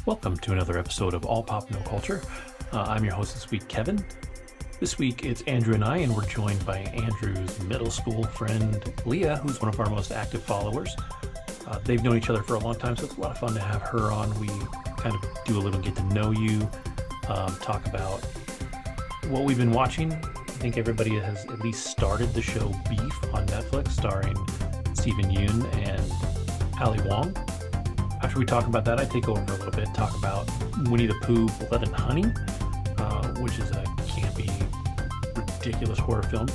Welcome to another episode of All Pop No Culture. I'm your host this week, Kevin. This week it's Andrew and I, and we're joined by Andrew's middle school friend, Leah, who's one of our most active followers. They've known each other for a long time, so it's a lot of fun to have her on. We kind of do a little get to know you, talk about what we've been watching. I think everybody has at least started the show Beef on Netflix, starring Yeun and Wong. After we talk about that, I take over a little bit, talk about Winnie the Pooh, Blood and Honey, which is a campy, ridiculous horror film,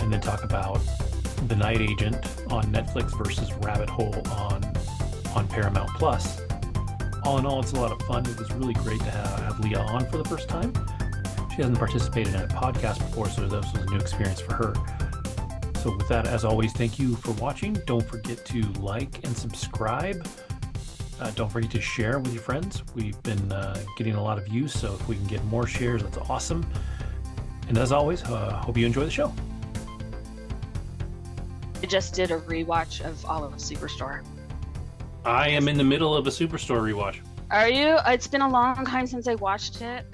and then talk about The Night Agent on Netflix versus Rabbit Hole on Paramount Plus. All in all, it's a lot of fun. It was really great to have Leah on for the first time. She hasn't participated in a podcast before, so this was a new experience for her. So with that, as always, thank you for watching. Don't forget to like and subscribe. Don't forget to share with your friends. We've been getting a lot of views, so if we can get more shares, that's awesome. And as always, hope you enjoy the show. I just did a rewatch of all of Superstore. I am in the middle of a Superstore rewatch. Are you? It's been a long time since I watched it.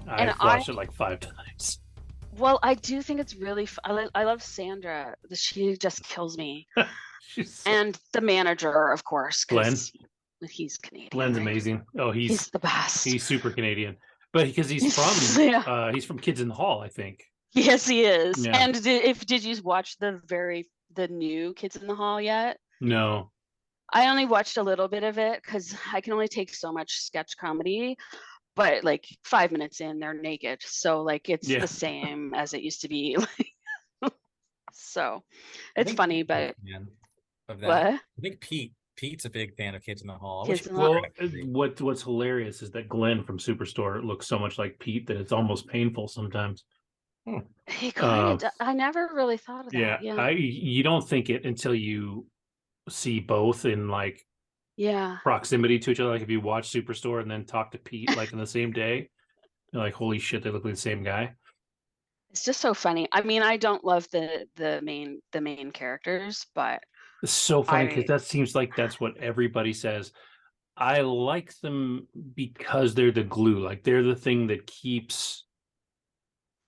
I've watched it like 5 times. Well, I do think it's really I love Sandra. She just kills me. And the manager, of course. Glenn. He's Canadian. Glenn's amazing. Oh, he's the best. He's super Canadian, but because he's from yeah. He's from Kids in the Hall, I think. Yes, he is. Yeah. And did you watch the new Kids in the Hall yet? No. I only watched a little bit of it because I can only take so much sketch comedy. But like 5 minutes in, they're naked, so like it's the same as it used to be. So it's funny, but what? I think Pete's a big fan of Kids in the Hall. What's hilarious is that Glenn from Superstore looks so much like Pete that it's almost painful sometimes. He kind of. I never really thought of that. Yeah, you don't think it until you see both in like proximity to each other. Like if you watch Superstore and then talk to Pete like in the same day, you're like, holy shit, they look like the same guy. It's just so funny. I mean, I don't love the main characters, but it's so funny because that seems like that's what everybody says. I like them because they're the glue. Like they're the thing that keeps.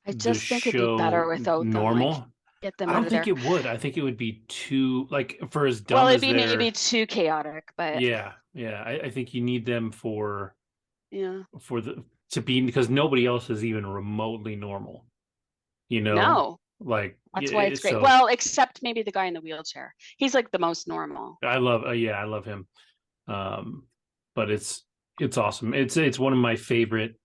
I just think it'd be better without normal. Them, like, get them. I don't think it would. I think it would be too like for as dumb. Well, it'd be maybe too chaotic, but yeah. I think you need them for to be because nobody else is even remotely normal. You know, no. Like that's why it's great. So, well, except maybe the guy in the wheelchair. He's like the most normal. I love him. But it's awesome. It's one of my favorite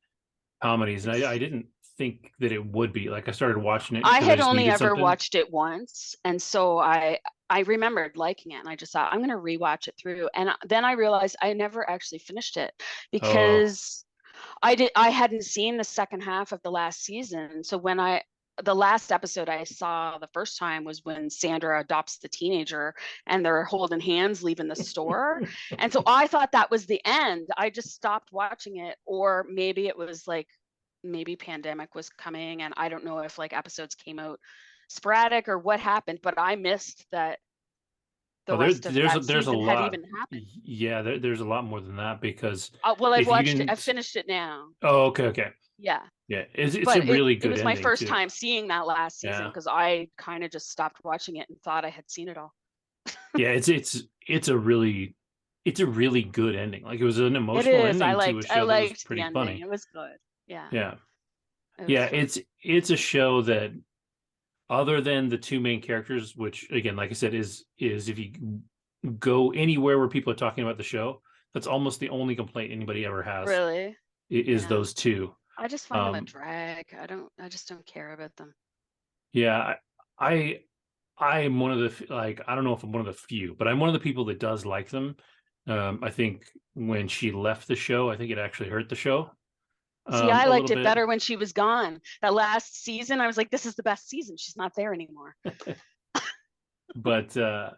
comedies, and I didn't think that it would be. Like I started watching it. I had only ever watched it once, and so I remembered liking it, and I just thought I'm going to rewatch it through. And then I realized I never actually finished it because I hadn't seen the second half of the last season. So when the last episode I saw the first time was when Sandra adopts the teenager and they're holding hands leaving the store. And so I thought that was the end. I just stopped watching it, or maybe it was like, maybe pandemic was coming and I don't know if like episodes came out sporadic or what happened, but I missed that. There's a lot. Even happened. Yeah, there's a lot more than that because. Well, I've finished it now. Oh, okay. Yeah. Yeah, it's a really good. It was my first time seeing that last season because I kind of just stopped watching it and thought I had seen it all. Yeah, it's a really good ending. Like it was an emotional ending to a show that was pretty funny. It was good. Yeah. Yeah. It's a show that, other than the two main characters, which again, like I said, is if you go anywhere where people are talking about the show, that's almost the only complaint anybody ever has. Really? Is those two. I just find them a drag. I just don't care about them. Yeah, I'm one of the I don't know if I'm one of the few, but I'm one of the people that does like them. I think when she left the show, I think it actually hurt the show. See, I liked it better when she was gone. That last season, I was like, this is the best season. She's not there anymore. But I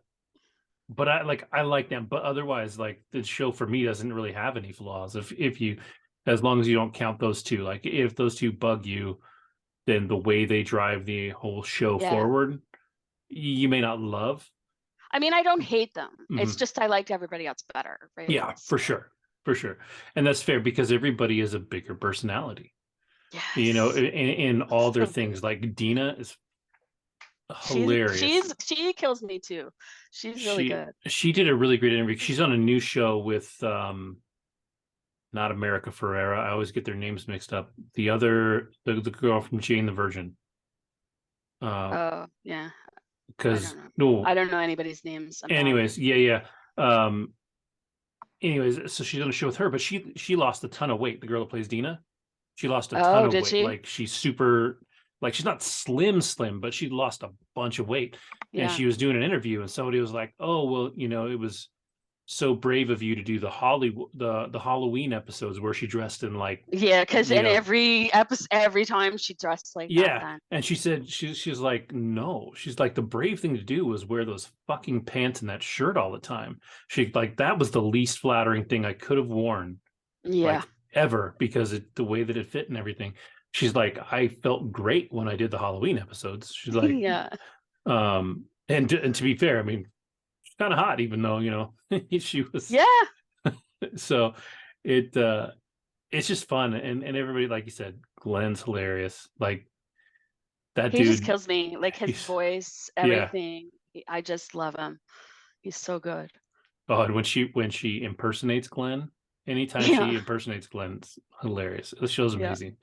like them. But otherwise, like the show for me doesn't really have any flaws. If you, as long as you don't count those two, like if those two bug you, then the way they drive the whole show forward, you may not love. I mean, I don't hate them. Mm-hmm. It's just I liked everybody else better. Right? Yeah, for sure. for sure. And that's fair because everybody is a bigger personality. You know, Yes. in all their So things. good. Like Dina is hilarious. She kills me too. She's really good. She did a really great interview. She's on a new show with not America Ferrera. I always get their names mixed up. The other the girl from Jane the Virgin. Oh yeah. Because no, I don't know anybody's names. anyways, yeah. Anyways, so she's on a show with her, but she lost a ton of weight. The girl that plays Dina, she lost a ton of did weight. she? Like she's super, like she's not slim, but she lost a bunch of weight. And she was doing an interview, and somebody was like, "Oh, well, you know, it was so brave of you to do the Halloween episodes where she dressed in like because in every episode, every time she dressed like that then. And she said she's like, no, she's like, the brave thing to do was wear those fucking pants and that shirt all the time. She like, that was the least flattering thing I could have worn like ever, because the way that it fit and everything. She's like, I felt great when I did the Halloween episodes. She's like, and to be fair, I mean, kind of hot, even though, you know, she was so it's just fun, and everybody, like you said, Glenn's hilarious. Like that he dude just kills me, like his voice, everything. I just love him. He's so good. Oh, and when she impersonates Glenn, anytime she impersonates Glenn, it's hilarious. The show's amazing.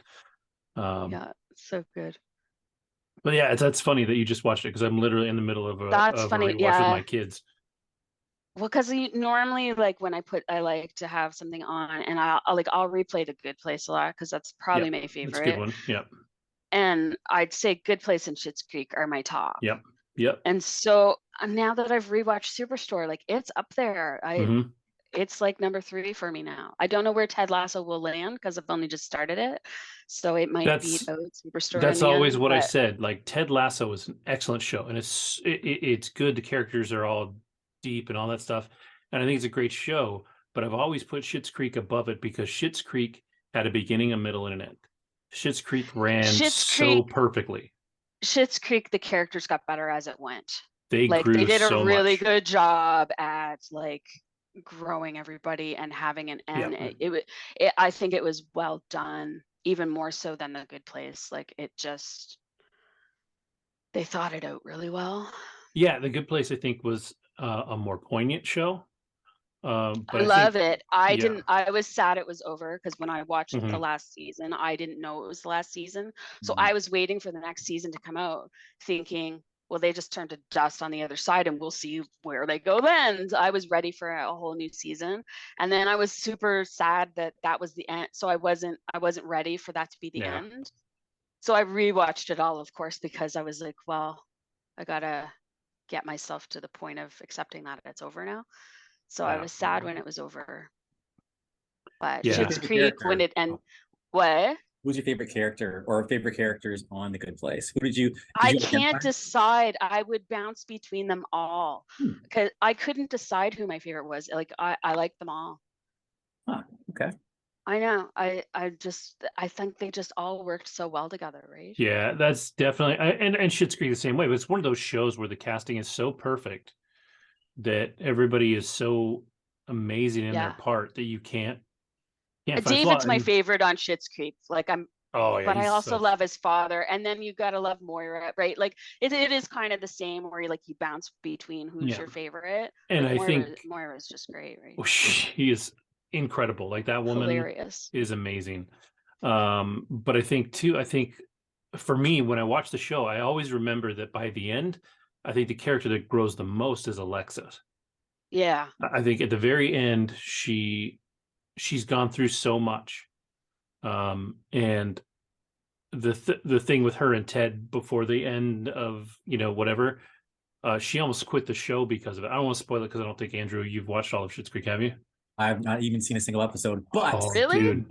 So good. But yeah, that's funny that you just watched it, because I'm literally in the middle of a rewatch with my kids. Well, because normally, like when I like to have something on, and I'll replay The Good Place a lot, because that's probably my favorite. That's a good one. Yep. And I'd say Good Place and Schitt's Creek are my top. Yep. And so now that I've rewatched Superstore, like it's up there. It's like number 3 for me now. I don't know where Ted Lasso will land, because I've only just started it, so it might beat out Superstore. That's always what I said. Like Ted Lasso is an excellent show, and it's good. The characters are all deep and all that stuff, and I think it's a great show. But I've always put Schitt's Creek above it, because Schitt's Creek had a beginning, a middle, and an end. Schitt's Creek ran so perfectly. Schitt's Creek, the characters got better as it went. They grew they did so a really much. good job at like growing everybody and having an end. I think it was well done, even more so than The Good Place. Like they thought it out really well. Yeah, The Good Place, I think, was a more poignant show. But I love it. I was sad it was over, because when I watched the last season, I didn't know it was the last season. So I was waiting for the next season to come out, thinking, well, they just turned to dust on the other side, and we'll see where they go then. I was ready for a whole new season, and then I was super sad that was the end. So I wasn't ready for that to be the end. So I rewatched it all, of course, because I was like, well, I gotta get myself to the point of accepting that it's over now. So I was sad when it was over. But Schitt's Creek, when it ended, what? Who's your favorite character, or favorite characters on The Good Place? Who did you I can't decide. I would bounce between them all, because I couldn't decide who my favorite was. Like I like them all. Okay. I know. I think they just all worked so well together, right? Yeah, that's definitely, and Schitt's Creek the same way. But it's one of those shows where the casting is so perfect that everybody is so amazing in their part that you can't David's my favorite on Schitt's Creek. Like but I also love his father, and then you gotta love Moira, right? Like it is kind of the same, where you bounce between who's your favorite. And I think Moira is just great, right? She is incredible. Like that woman is amazing. But I think for me, when I watch the show, I always remember that by the end, I think the character that grows the most is Alexis. Yeah. I think at the very end, she's gone through so much. And the thing with her and Ted before the end of, whatever, she almost quit the show because of it. I don't want to spoil it, because I don't think, Andrew, you've watched all of Schitt's Creek, have you? I've not even seen a single episode, but really?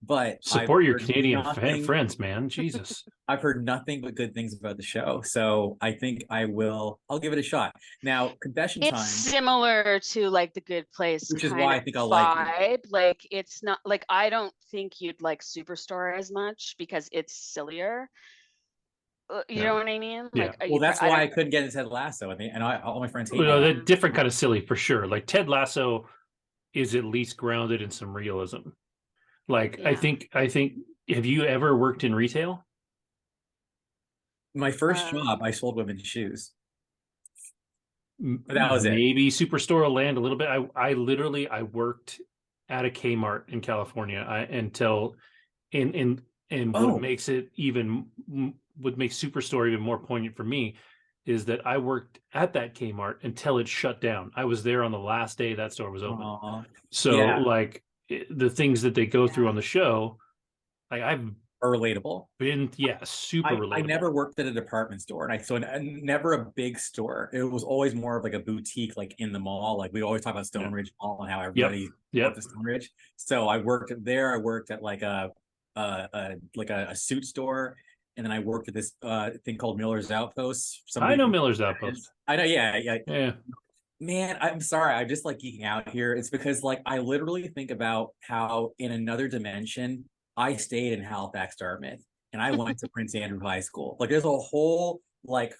But support your Canadian friends, man. Jesus. I've heard nothing but good things about the show, so I think I'll give it a shot. Now, confession time. It's similar to like The Good Place, which is why I think I'll like it. Like it's not like, I don't think you'd like Superstore as much, because it's sillier. You know what I mean? Yeah. Well, that's why I couldn't get into Ted Lasso. I mean, and all my friends hate they're different kind of silly, for sure. Like Ted Lasso is at least grounded in some realism. Like, Yeah. I think, have you ever worked in retail? My first job, I sold women's shoes. But that was it. Maybe Superstore will land a little bit. I literally I worked at a Kmart in California until and what Oh, makes it even what makes Superstore even more poignant for me is that I worked at that Kmart until it shut down. I was there on the last day that store was open. So yeah, like the things that they go through Yeah. on the show, like I've or relatable. been, yeah, super I relatable. never worked at a department store, and never a big store. It was always more of like a boutique, like in the mall. Like we always talk about Yeah. Stonebridge Mall and how Yep. everybody Yep. worked at Stonebridge. So I worked there. I worked at like a suit store, and then I worked at this thing called Miller's Outpost. I Somebody know from Miller's Outpost. I know, yeah, yeah. Yeah. Man, I'm sorry. I'm just like geeking out here. It's because like I literally think about how in another dimension I stayed in Halifax, Dartmouth, and I went to Prince Andrew High School. Like there's a whole like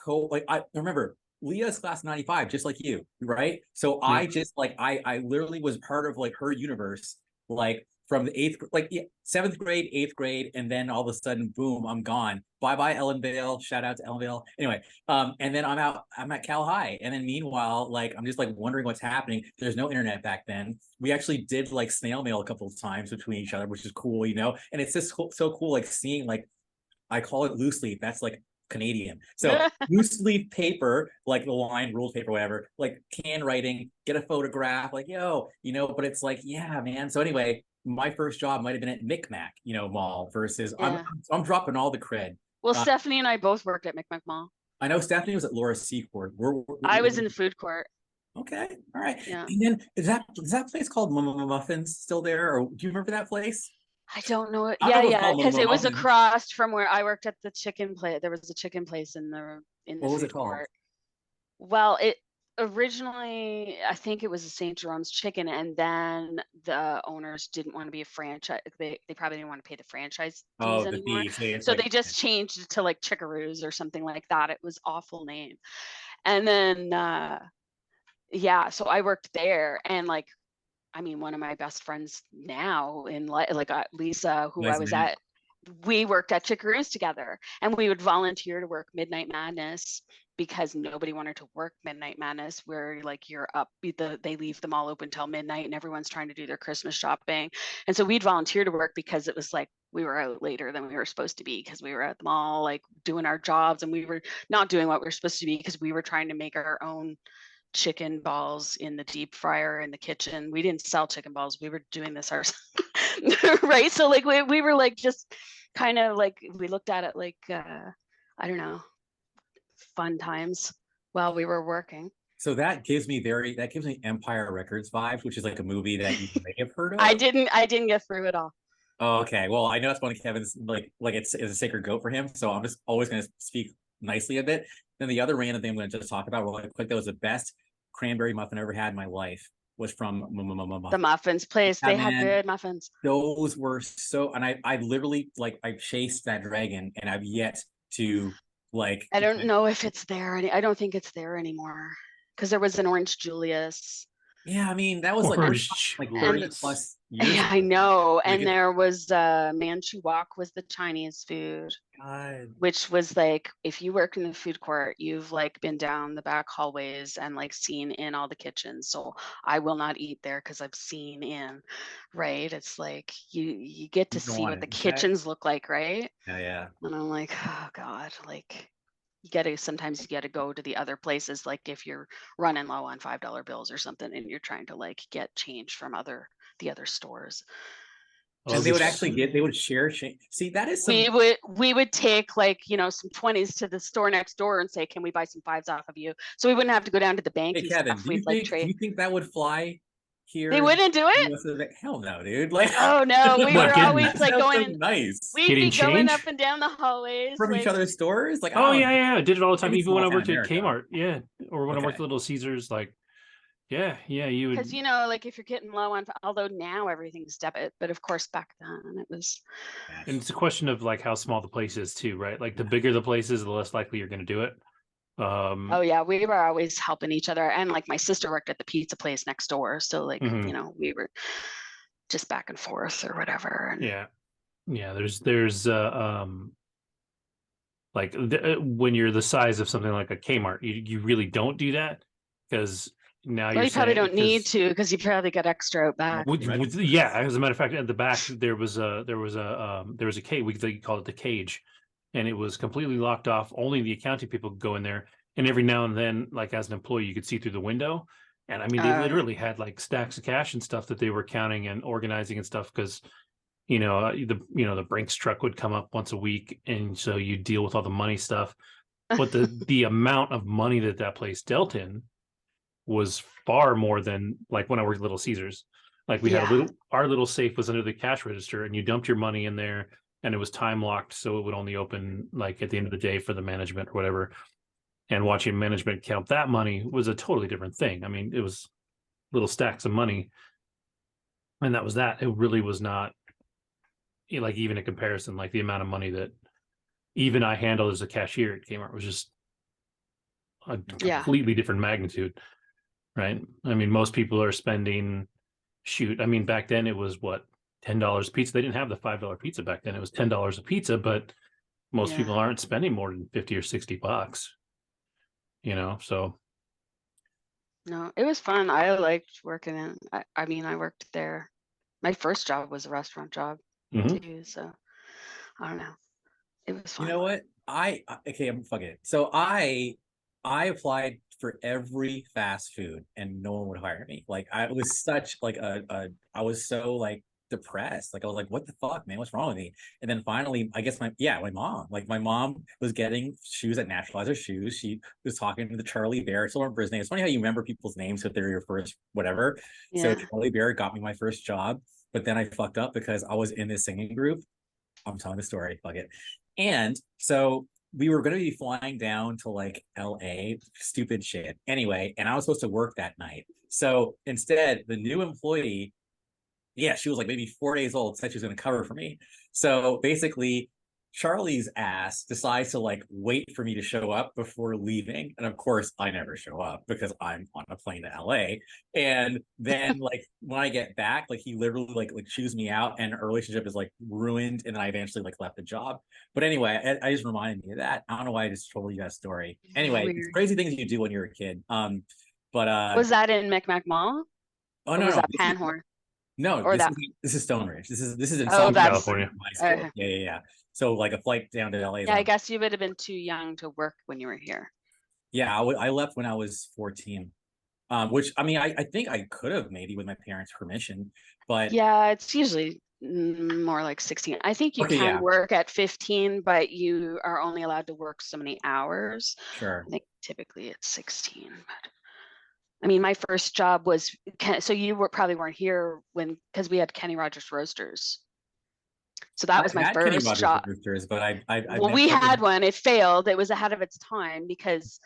I remember Leah's class 95, just like you, right? So Yeah. I just like I literally was part of like her universe, like from the seventh grade, eighth grade, and then all of a sudden, boom, I'm gone. Bye bye, Ellen Vale. Shout out to Ellen Vale. Anyway, and then I'm at Cal High. And then meanwhile, like I'm just like wondering what's happening. There's no internet back then. We actually did like snail mail a couple of times between each other, which is cool, you know. And it's just so cool, like seeing like I call it loose leaf. That's like Canadian. So loose leaf paper, like the line, ruled paper, whatever, like handwriting, get a photograph, like, yo, you know, but it's like, yeah, man. So anyway, my first job might have been at Micmac, you know, mall versus Yeah. I'm dropping all the cred. Well, Stephanie and I both worked at Micmac Mall. I know Stephanie was at Laura Secord. I was in the food court. Okay, all right. Yeah. And then is that place called Muffins still there, or do you remember that place? I don't know. I don't know if it's Yeah, called because it was Muffins. across from where I worked at the chicken place. There was a chicken place in the What was it food called? court. Well, it originally, I think it was a St. Jerome's Chicken, and then the owners didn't want to be a franchise. They probably didn't want to pay the franchise fees Oh, the anymore. fees. So they just changed it to like Chickaroos or something like that. It was awful name. And then yeah, so I worked there, and like, I mean, one of my best friends now in like Lisa, who I was at, we worked at Chickaroos together, and we would volunteer to work Midnight Madness because nobody wanted to work Midnight Madness, where like you're up, they leave them all open till midnight and everyone's trying to do their Christmas shopping. And so we'd volunteer to work because it was like we were out later than we were supposed to be because we were at the mall, like doing our jobs, and we were not doing what we were supposed to be because we were trying to make our own chicken balls in the deep fryer in the kitchen. We didn't sell chicken balls. We were doing this ourselves. Right. So like we were like just kind of like we looked at it like I don't know, fun times while we were working. So that gives me Empire Records vibes, which is like a movie that you may have heard of. I didn't get through it all. Oh, okay. Well, I know it's one of Kevin's like it's a sacred goat for him. So I'm just always going to speak nicely of it. Then the other random thing I'm going to just talk about real quick that was the best cranberry muffin I ever had in my life was from the muffins place. They had good muffins. Those were so, and I literally like I chased that dragon, and I've yet to like. I don't know if it's there. I don't think it's there anymore because there was an Orange Julius. Yeah, I mean that was like 30 plus years. Yeah, I know. And there was Manchu Wok was the Chinese food. God. Which was like, if you work in the food court, you've like been down the back hallways and like seen in all the kitchens. So I will not eat there because I've seen in, right? It's like you get to see what the kitchens look like, right? Yeah. And I'm like, oh God, like sometimes you gotta go to the other places, like if you're running low on $5 bills or something and you're trying to like get change from the other stores. And they would share change. See, that is we would take like, you know, some 20s to the store next door and say, can we buy some 5s off of you? So we wouldn't have to go down to the bank. Hey, Kevin, do you think that would fly here? They wouldn't do it? Hell no, dude. Like, oh no, we were always like going so nice. We'd be going up and down the hallways from each other's stores. Like, oh yeah, I did it all the time. Even when I worked at Kmart, or when I worked at Little Caesars, like. Yeah, you would. Because, you know, like if you're getting low on, although now everything's debit, but of course back then it was. And it's a question of like how small the place is too, right? Like the bigger the place is, the less likely you're going to do it. Oh yeah, we were always helping each other, and like my sister worked at the pizza place next door, so like mhm. you know we were just back and forth or whatever. And Yeah. Yeah, there's like when you're the size of something like a Kmart, you really don't do that because now well, you're you probably saying don't need because to because you probably got extra out back. yeah, as a matter of fact, at the back there was a cage. They called it the cage, and it was completely locked off. Only the accounting people could go in there, and every now and then, like as an employee, you could see through the window. And I mean, they Yeah. literally had like stacks of cash and stuff that they were counting and organizing and stuff because the Brinks truck would come up once a week, and so you deal with all the money stuff. But the amount of money that place dealt in was far more than like when I worked at Little Caesars. Like we had Yeah. our little safe was under the cash register, and you dumped your money in there, and it was time locked, so it would only open like at the end of the day for the management or whatever. And watching management count that money was a totally different thing. I mean, it was little stacks of money, and that was that. It really was not like even a comparison. Like the amount of money that even I handled as a cashier at Kmart was just a Yeah. completely different magnitude, right? I mean, most people are spending, shoot, I mean, back then it was what, $10 pizza. They didn't have the $5 pizza back then. It was $10 a pizza, but most Yeah. people aren't spending more than 50 or $60, so. No, it was fun. I liked working in. I mean, I worked there. My first job was a restaurant job Mhm. too, so I don't know. It was You fun. know what? Okay, I'm fuck it. So I applied for every fast food and no one would hire me. Like I was such like I was so like depressed. Like I was like, what the fuck, man? What's wrong with me? And then finally, I guess my mom was getting shoes at Naturalizer Shoes. She was talking to the Charlie Bear. I still remember his name. It's funny how you remember people's names if they're your first whatever. So Yeah. Charlie Bear got me my first job, but then I fucked up because I was in this singing group. I'm telling the story. Fuck it. And so we were going to be flying down to like LA, stupid shit. Anyway, and I was supposed to work that night. So instead, the new employee, yeah, she was like maybe 4 days old, said she was going to cover for me. So basically, Charlie's ass decides to like wait for me to show up before leaving. And of course, I never show up because I'm on a plane to LA. And then like when I get back, like he literally like chews me out and our relationship is like ruined. And then I eventually like left the job. But anyway, I just reminded me of that. I don't know why I just told you that story. Anyway, it's Weird. crazy things you do when you're a kid. But Was that in Micmac Mall oh or no, was no, that Panhorn no, or that? this is Stone Ridge. This is in Oh, South that's. California. High School. Uh, Yeah, yeah, yeah. So like a flight down to LA is yeah, I on. guess you would have been too young to work when you were here. Yeah, I left when I was 14. Which I mean, I think I could have maybe with my parents' permission, but Yeah, it's usually more like 16. I think you okay, can yeah, work at 15, but you are only allowed to work so many hours. sure. I think typically it's 16. But I mean, my first job was so you probably weren't here when because we had Kenny Rogers Roasters. So that I've was my had Kenny first Rogers job. roosters, but I've Well, never we worked had one. It failed. It was ahead of its time because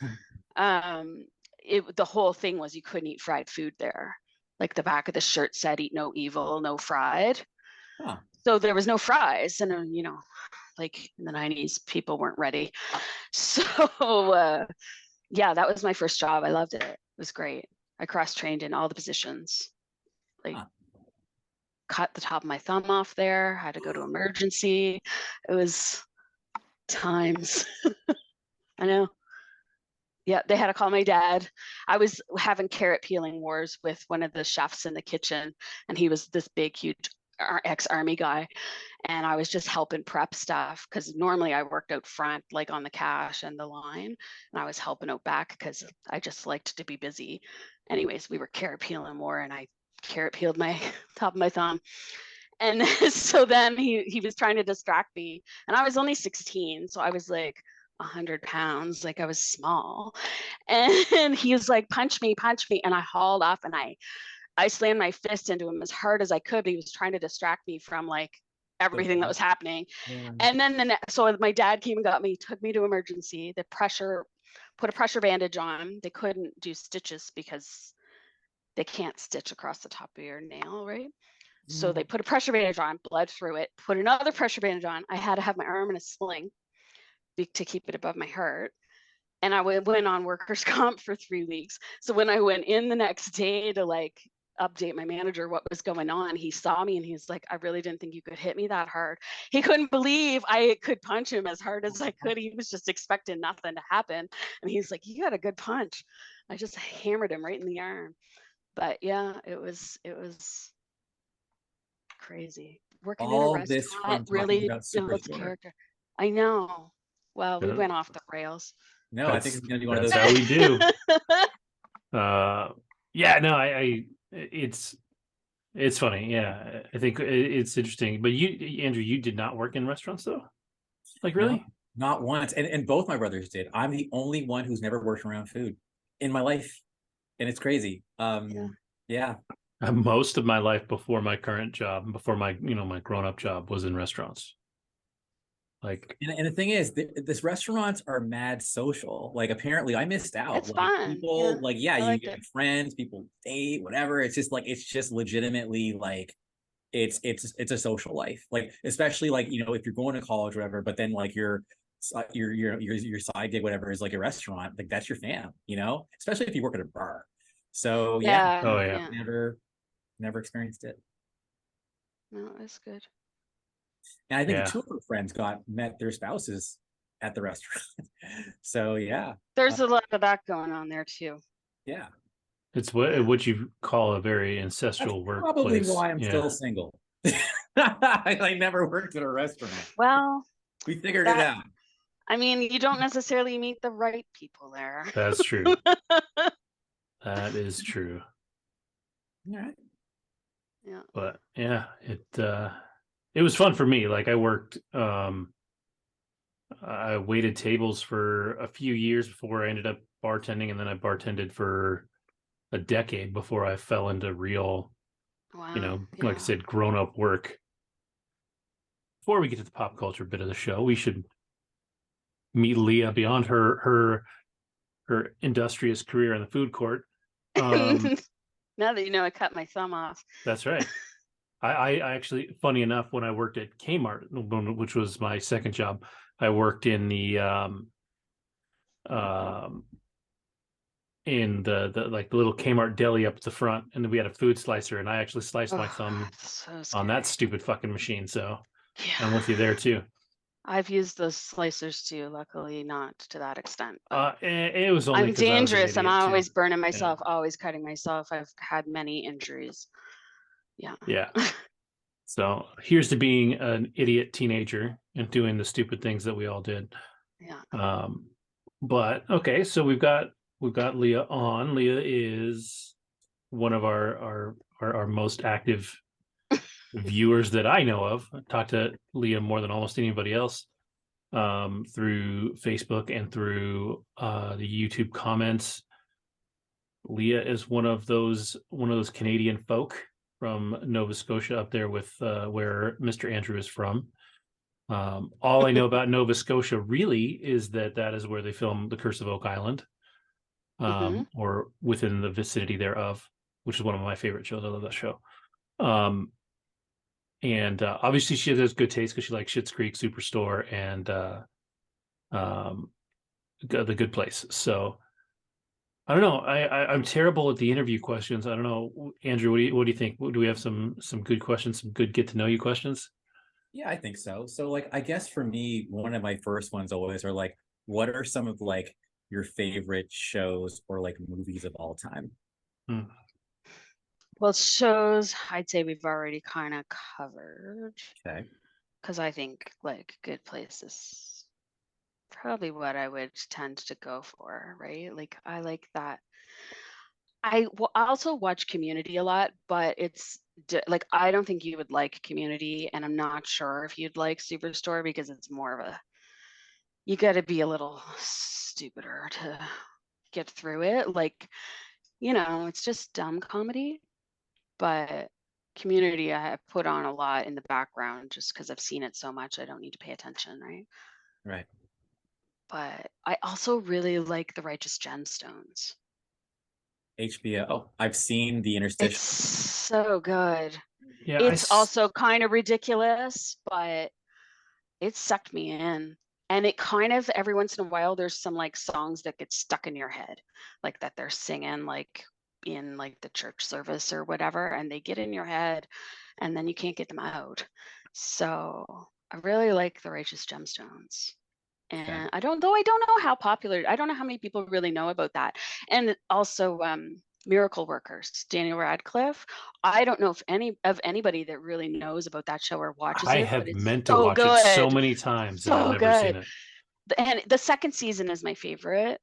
the whole thing was you couldn't eat fried food there. Like the back of the shirt said, "Eat no evil, no fried." huh. So there was no fries, and like in the 90s, people weren't ready. So yeah, that was my first job. I loved it. It was great. I cross-trained in all the positions. Like Huh. cut the top of my thumb off there. Had to go to emergency. It was times. I know. Yeah, they had to call my dad. I was having carrot peeling wars with one of the chefs in the kitchen, and he was this big, huge ex-army guy, and I was just helping prep stuff because normally I worked out front, like on the cash and the line, and I was helping out back because I just liked to be busy. Anyways, we were carrot peeling more, and I carrot peeled my top of my thumb. And so then he was trying to distract me, and I was only 16, so I was like 100 pounds, like I was small. And he was like, punch me, and I hauled off, and I slammed my fist into him as hard as I could. But he was trying to distract me from like everything that was happening. Yeah. And then so my dad came and got me, took me to emergency. Put a pressure bandage on. They couldn't do stitches because they can't stitch across the top of your nail, right? So they put a pressure bandage on, bled through it, put another pressure bandage on. I had to have my arm in a sling to keep it above my heart. and I went on workers' comp for 3 weeks. So when I went in the next day to like update my manager what was going on, he saw me and he's like, I really didn't think you could hit me that hard. He couldn't believe I could punch him as hard as I could. He was just expecting nothing to happen. And he's like, you got a good punch. I just hammered him right in the arm. But yeah, it was crazy. Working in a All this from restaurant talking really about builds Superstore. character. I know. Well, we Yeah. went off the rails. No, I think it's gonna be one of those. That's how we do. Yeah, no, it's funny. Yeah, I think it's interesting. But you, Andrew, you did not work in restaurants though? Like really? No, not once. And both my brothers did. I'm the only one who's never worked around food in my life. And it's crazy. Yeah. Most of my life before my current job, before my my grown-up job, was in restaurants. Like, And the thing is, this restaurants are mad social. Like, apparently, I missed out. It's Like, fun. people, Yeah, like, yeah, I you like get it. friends, people date, whatever. It's just legitimately like, it's a social life. Like, especially like if you're going to college, or whatever. But then like your side gig, whatever, is like a restaurant. Like that's your fam. Especially if you work at a bar. So yeah, Yeah. oh yeah. never experienced it. No, it's good. And I think Yeah. two of her friends met their spouses at the restaurant. So yeah, There's a lot of that going on there too. yeah. It's what you call a very ancestral That's workplace. probably why I'm Yeah. still single. I never worked at a restaurant. Well, We figured it out. I mean, you don't necessarily meet the right people there. That's true. That is true. All right. Yeah. But yeah, it was fun for me. Like I worked, I waited tables for a few years before I ended up bartending, and then I bartended for a decade before I fell into real, Wow. like I said, grown up work. Before we get to the pop culture bit of the show, we should meet Leah beyond her industrious career in the food court. Now that you know, I cut my thumb off. That's right. I actually, funny enough, when I worked at Kmart, which was my second job, I worked in the in the like the little Kmart deli up at the front, and then we had a food slicer, and I actually sliced my thumb on that stupid fucking machine. So yeah. I'm with you there too. I've used those slicers too, luckily not to that extent. It was only I'm dangerous. I'm always too. burning myself, always cutting myself. I've had many injuries. Yeah. Yeah. So here's to being an idiot teenager and doing the stupid things that we all did. Yeah. But okay, so we've got Leah on. Leah is one of our most active viewers that I know of. I talked to Leah more than almost anybody else through Facebook and through the YouTube comments. Leah is one of those Canadian folk from Nova Scotia, up there with where Mr. Andrew is from. All I know about Nova Scotia really is that is where they filmed The Curse of Oak Island, or within the vicinity thereof, which is one of my favorite shows. I love that show. And obviously she has good taste because she likes Schitt's Creek, Superstore, and The Good Place. So I don't know. I'm terrible at the interview questions. I don't know, Andrew. What do you think? Do we have some good questions? Some good get to know you questions? Yeah, I think so. So like, I guess for me, one of my first ones always are like, what are some of like your favorite shows or like movies of all time? Well, shows I'd say we've already kind of covered. Okay. Because I think like Good Place is probably what I would tend to go for, right? Like I like that. I also watch Community a lot, but it's like I don't think you would like Community, and I'm not sure if you'd like Superstore because it's more of a, you got to be a little stupider to get through it. Like, it's just dumb comedy, but Community I have put on a lot in the background just because I've seen it so much. I don't need to pay attention, right? Right. But I also really like The Righteous Gemstones. HBO. I've seen the interstitial. It's so good. Yeah, it's also kind of ridiculous, but it sucked me in. And it kind of, every once in a while, there's some like songs that get stuck in your head, like that they're singing like in like the church service or whatever, and they get in your head and then you can't get them out. So I really like the Righteous Gemstones. And I don't know how popular, I don't know how many people really know about that. And also Miracle Workers, Daniel Radcliffe. I don't know if anybody that really knows about that show or watches I it, have but it's meant to so watch it so good. many times and I've So never seen good. it. And the second season is my favorite.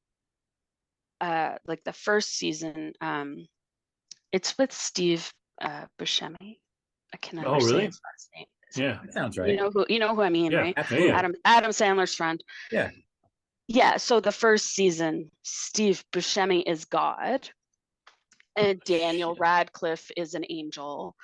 Like the first season, it's with Steve Buscemi. I can never say really? his last name. Yeah. That sounds right. You know who I mean, Yeah, right? absolutely. Adam Sandler's friend. Yeah. Yeah, so the first season, Steve Buscemi is God, and Daniel Radcliffe is an angel.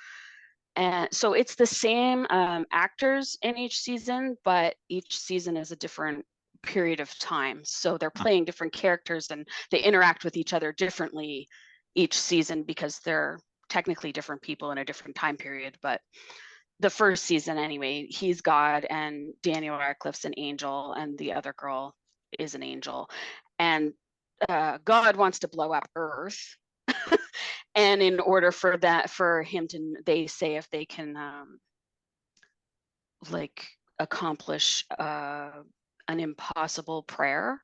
And so it's the same actors in each season, but each season is a different period of time. So they're playing different characters and they interact with each other differently each season because they're technically different people in a different time period. But the first season anyway, he's God and Daniel Radcliffe's an angel and the other girl is an angel. And God wants to blow up Earth. And in order for him to, they say if they can like accomplish an impossible prayer,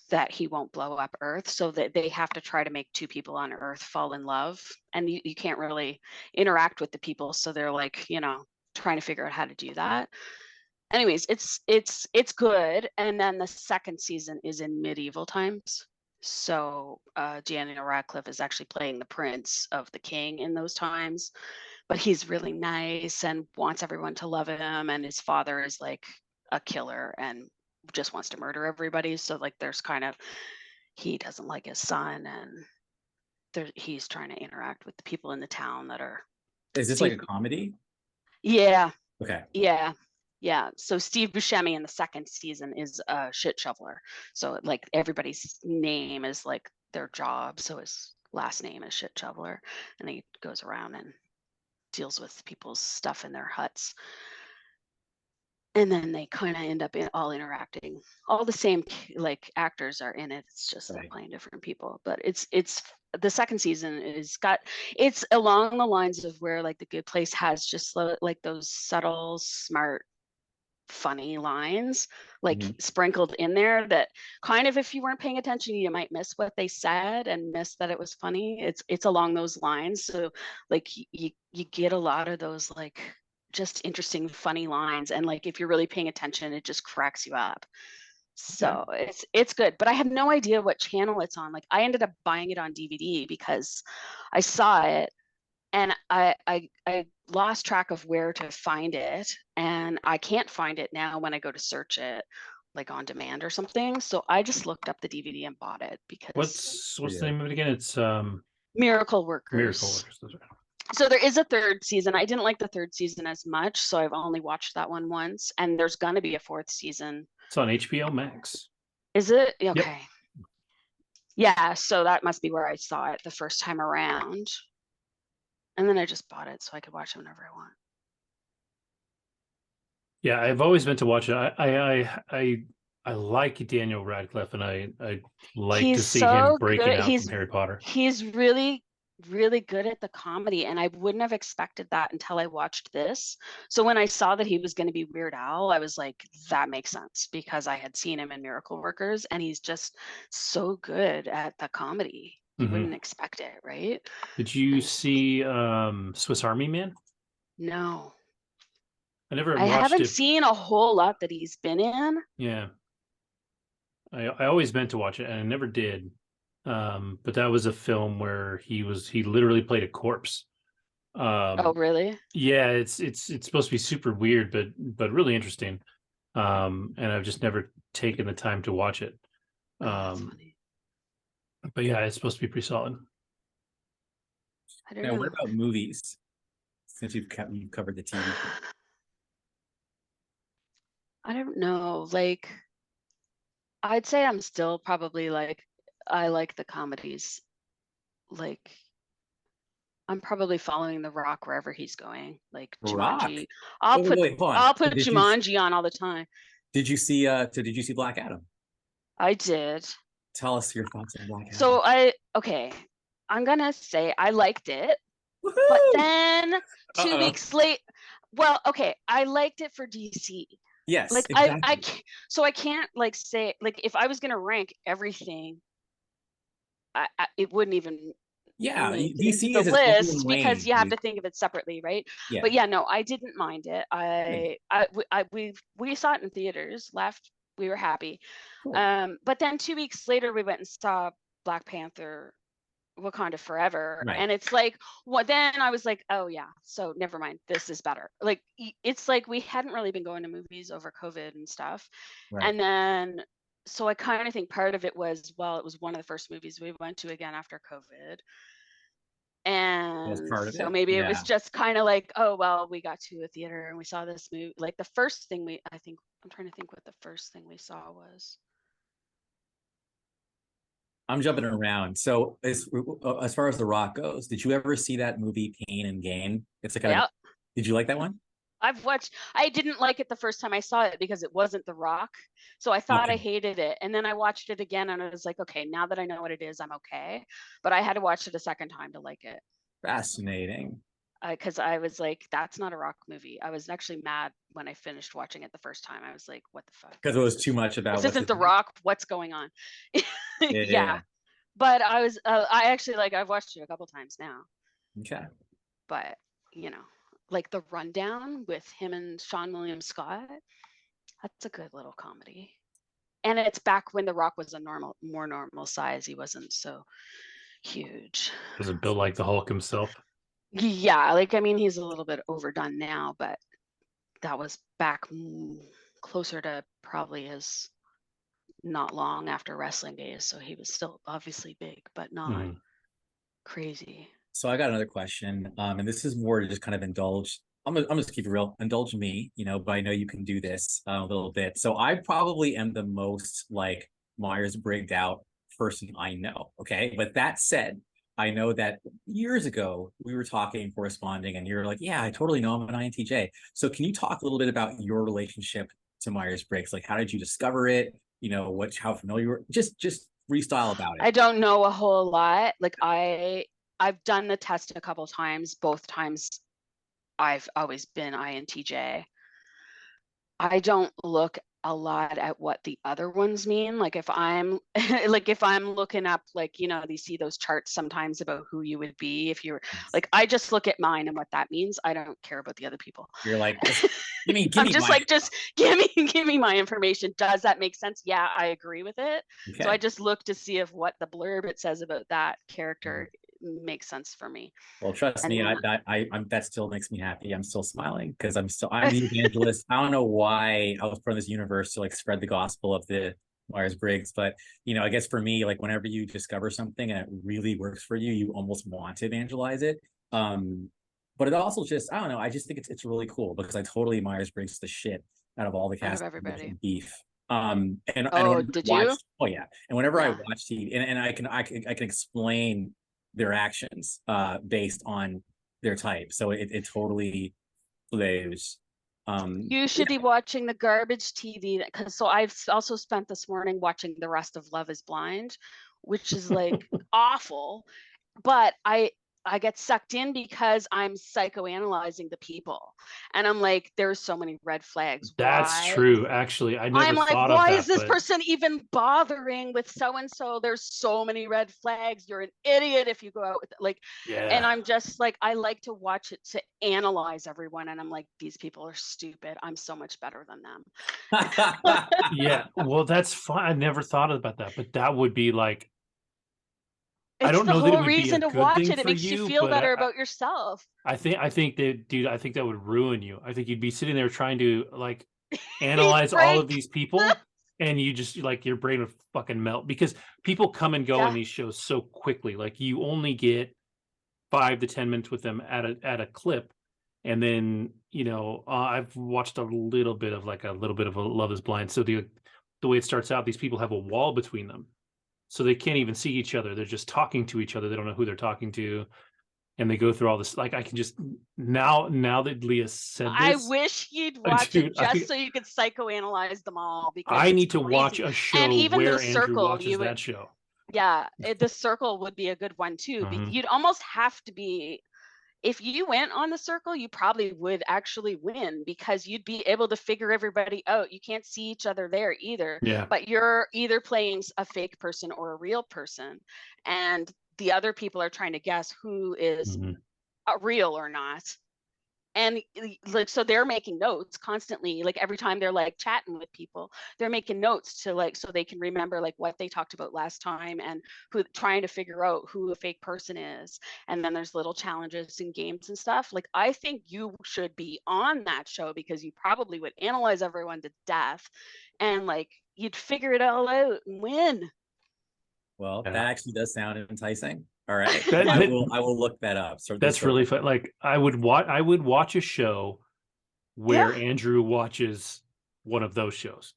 that he won't blow up Earth, so that they have to try to make two people on Earth fall in love, and you can't really interact with the people, so they're like, you know, trying to figure out how to do that. Anyways, it's good. And then the second season is in medieval times. So Daniel Radcliffe is actually playing the prince of the king in those times, but he's really nice and wants everyone to love him. And his father is like a killer and just wants to murder everybody. So like there's kind of, he doesn't like his son, and he's trying to interact with the people in the town that are. Is this like a comedy? Yeah. Okay. Yeah. Yeah. So Steve Buscemi in the second season is a shit shoveler. So like everybody's name is like their job. So his last name is shit shoveler. And he goes around and deals with people's stuff in their huts. And then they kind of end up all interacting. All the same like actors are in it. It's just they're playing different people. But it's the second season it's along the lines of where like The Good Place has just like those subtle, smart, funny lines like sprinkled in there that kind of, if you weren't paying attention, you might miss what they said and miss that it was funny. It's along those lines. So like you get a lot of those like just interesting, funny lines, and like if you're really paying attention, it just cracks you up. So it's good, but I have no idea what channel it's on. Like I ended up buying it on DVD because I saw it and I lost track of where to find it, and I can't find it now when I go to search it like on demand or something. So I just looked up the DVD and bought it because what's the name of it again? It's Miracle Workers. Miracle Workers. That's right. So there is a third season. I didn't like the third season as much, so I've only watched that one once, and there's going to be a fourth season. It's on HBO Max. Is it? Okay. Yep. Yeah, so that must be where I saw it the first time around. And then I just bought it so I could watch it whenever I want. Yeah, I've always meant to watch it. I like Daniel Radcliffe, and I like to see him breaking out from Harry Potter. He's really, really good at the comedy, and I wouldn't have expected that until I watched this. So when I saw that he was going to be Weird Al, I was like, that makes sense, because I had seen him in Miracle Workers, and he's just so good at the comedy. You wouldn't expect it, right? Did you see Swiss Army Man? No. I haven't seen a whole lot that he's been in. Yeah. I always meant to watch it and I never did. But that was a film where he literally played a corpse. Oh, really? Yeah, it's supposed to be super weird, but really interesting. And I've just never taken the time to watch it. That's funny. But yeah, it's supposed to be pretty solid. I don't know. What about movies? Since you've covered the TV. I don't know. Like, I'd say I'm still probably like, I like the comedies. Like, I'm probably following The Rock wherever he's going. Like Jumanji. I'll put Jumanji on all the time. Did you see Black Adam? I did. Tell us your thoughts on Black Adam. So I'm gonna say I liked it, but Woohoo! then 2 Uh-oh. weeks late. Well, okay, I liked it for DC. Yes, Like exactly. I can't like say like if I was gonna rank everything, it wouldn't even Yeah, make it into DC the is its own list because lane. you have to think of it separately, right? Yeah. But yeah, no, I didn't mind it. Good. We saw it in theaters, left, we were happy. Cool. But then 2 weeks later we went and saw Black Panther Wakanda Forever, Right. and it's like, what? Then I was like, oh yeah, so never mind, this is better. Like it's like we hadn't really been going to movies over COVID and stuff, Right. and then so I kind of think part of it was, well, it was one of the first movies we went to again after COVID, That's and part of so it. maybe it Yeah. was just kind of like, oh well, we got to a theater and we saw this movie. Like the first thing I think I'm trying to think what the first thing we saw was. I'm jumping around. So as far as The Rock goes, did you ever see that movie Pain and Gain? It's like Yeah. Did you like that one? I didn't like it the first time I saw it because it wasn't The Rock. So I thought I Okay. hated it. And then I watched it again and I was like, okay, now that I know what it is, I'm okay. But I had to watch it a second time to like it. Fascinating. Because I was like, that's not a Rock movie. I was actually mad when I finished watching it the first time. I was like, what the fuck? Because it was too much about This what's isn't his The name? Rock. What's going on? Yeah. Yeah. But I actually I've watched it a couple times now. Okay. But, like The Rundown with him and Sean William Scott, that's a good little comedy. And it's back when The Rock was a more normal size. He wasn't so huge. Was it built like the Hulk himself? Yeah, like I mean, he's a little bit overdone now, but that was back closer to probably his not long after wrestling days. So he was still obviously big, but not crazy. So I got another question, and this is more to just kind of indulge. I'm gonna just keep it real. Indulge me, but I know you can do this a little bit. So I probably am the most like Myers-Briggs out person I know. Okay, but that said, I know that years ago we were talking, corresponding, and you're like, "Yeah, I totally know I'm an INTJ." So can you talk a little bit about your relationship to Myers-Briggs? Like, how did you discover it? How familiar you were? Just freestyle about it. I don't know a whole lot. Like I've done the test a couple times. Both times I've always been INTJ. I don't look a lot at what the other ones mean. Like if I'm if I'm looking up, like, you see those charts sometimes about who you would be if you're like, I just look at mine and what that means. I don't care about the other people. You're like, give I'm me just like, just give me my information. Does that make sense? Yeah, I agree with it. Okay. So I just look to see if what the blurb it says about that character makes sense for me. Well, trust me, then, that still makes me happy. I'm still smiling because I'm the evangelist. I don't know why I was put in this universe to like spread the gospel of the Myers-Briggs, but I guess for me, like whenever you discover something and it really works for you, you almost want to evangelize it. But it also just, I don't know, I just think it's really cool because I totally Myers-Briggs the shit out of all the cast of everybody. beef. Did you? Oh yeah, and whenever I Yeah. watch TV, and I can explain their actions based on their type, so it totally plays. You should be watching the garbage TV, because I've also spent this morning watching the rest of Love is Blind, which is like awful, but I get sucked in because I'm psychoanalyzing the people, and I'm like, there's so many red flags. That's Why? true. Actually, I never I'm like, thought why of is that. this person even bothering with so and so? There's so many red flags. You're an idiot if you go out with it. Like, Yeah. and I'm just like, I like to watch it to analyze everyone, and I'm like, these people are stupid. I'm so much better than them. Yeah, well, that's fine. I never thought about that, but that would be like, It's I don't the know that it whole would be a reason to good watch thing it. It for makes you you, feel but better about yourself. I think that, dude, I think that would ruin you. I think you'd be sitting there trying to like analyze all of these people, and you just like your brain would fucking melt because people come and go in these shows so quickly. Like you only get 5 to 10 minutes with them at a clip, and then I've watched a little bit of a Love is Blind. So the way it starts out, these people have a wall between them, so they can't even see each other. They're just talking to each other. They don't know who they're talking to. and they go through all this. Like I can just now that Leah said I this, wish you'd watch dude, it just so you could psychoanalyze them all, because I it's need to watch crazy. a show And even where The Andrew Circle, watches that show. yeah, The Circle would be a good one too. You'd almost have to be, if you went on The Circle, you probably would actually win, because you'd be able to figure everybody out. You can't see each other there either. Yeah. But you're either playing a fake person or a real person, and the other people are trying to guess who is real or not. And like, so they're making notes constantly, like every time they're like chatting with people, they're making notes to like, so they can remember like what they talked about last time, and who, trying to figure out who a fake person is. And then there's little challenges and games and stuff. Like, I think you should be on that show, because you probably would analyze everyone to death, and like you'd figure it all out and win. Well, that actually does sound enticing. All right, That- I will look that up. So That's really fun. Like I would watch a show where Andrew watches one of those shows.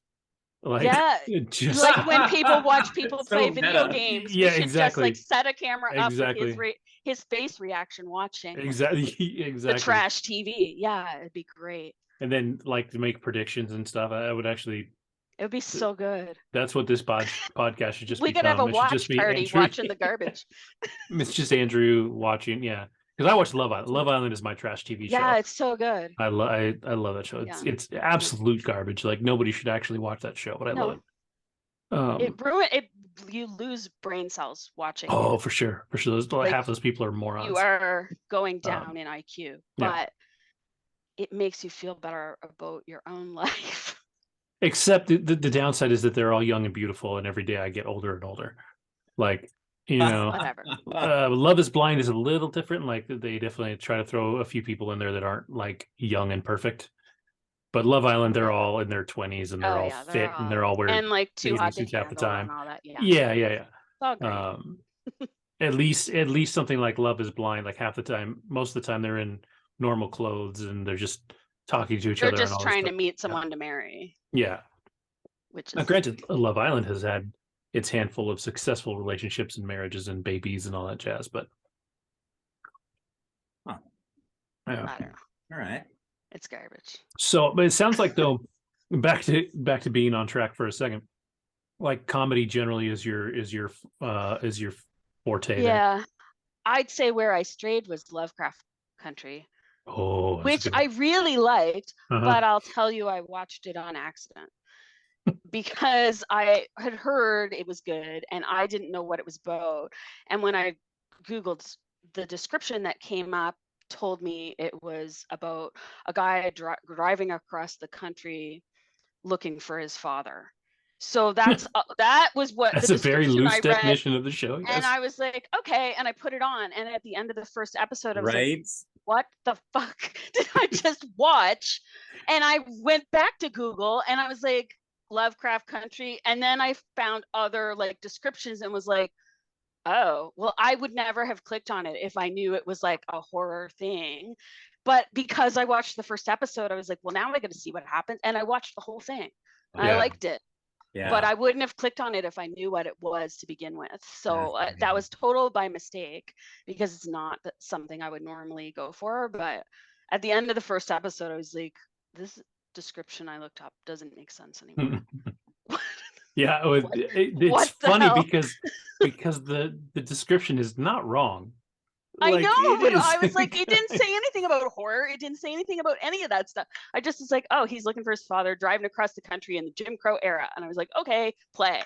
Like, yeah, just like when people watch people So play video meta. games, Yeah, we should exactly. just like set a camera up Exactly. with his face reaction watching exactly the trash TV. Yeah, it'd be great. And then like to make predictions and stuff. I would actually. It would be so good. That's what this podcast should just we become. could have a It should watch just be party Andrew. watching the garbage. It's just Andrew watching. Yeah, because I watch Love Island. Love Island is my trash TV show. Yeah, it's so good. I love that show. It's absolute garbage. Like nobody should actually watch that show, but I love it. You lose brain cells watching. Oh, for sure. Those, like, half those people are morons. You are going down in IQ, but it makes you feel better about your own life. Except the downside is that they're all young and beautiful, and every day I get older and older. Like, you know, whatever. Love is Blind is a little different. Like they definitely try to throw a few people in there that aren't like young and perfect. But Love Island, they're all in their 20s and they're all fit and they're all wearing and like too hot to suits half the handle time. and all that. Yeah. It's all great. At least something like Love is Blind, like half the time, most of the time they're in normal clothes and they're just talking to each other. They're just trying to meet someone to marry. Yeah. Which is now, granted, Love Island has had its handful of successful relationships and marriages and babies and all that jazz, but I don't know. All right. It's garbage. So, but it sounds like though, back to being on track for a second. Like comedy generally is your forte. Yeah, I'd say where I strayed was Lovecraft Country. Oh, which I really liked, but I'll tell you, I watched it on accident because I had heard it was good and I didn't know what it was about. And when I Googled, the description that came up told me it was about a guy driving across the country looking for his father. So that was what that's a very loose definition of the show. Yes. And I was like, okay, and I put it on, and at the end of the first episode, I was like, what the fuck did I just watch? And I went back to Google and I was like, Lovecraft Country, and then I found other like descriptions and was like, oh, well, I would never have clicked on it if I knew it was like a horror thing. But because I watched the first episode, I was like, well, now I got to see what happens. And I watched the whole thing. Yeah. I liked it. Yeah. But I wouldn't have clicked on it if I knew what it was to begin with. So that was total by mistake because it's not something I would normally go for. But at the end of the first episode, I was like, this description I looked up doesn't make sense anymore. Yeah, it's funny because the description is not wrong. I know, but I was like, it didn't say anything about horror. It didn't say anything about any of that stuff. I just was like, oh, he's looking for his father driving across the country in the Jim Crow era. And I was like, okay, play.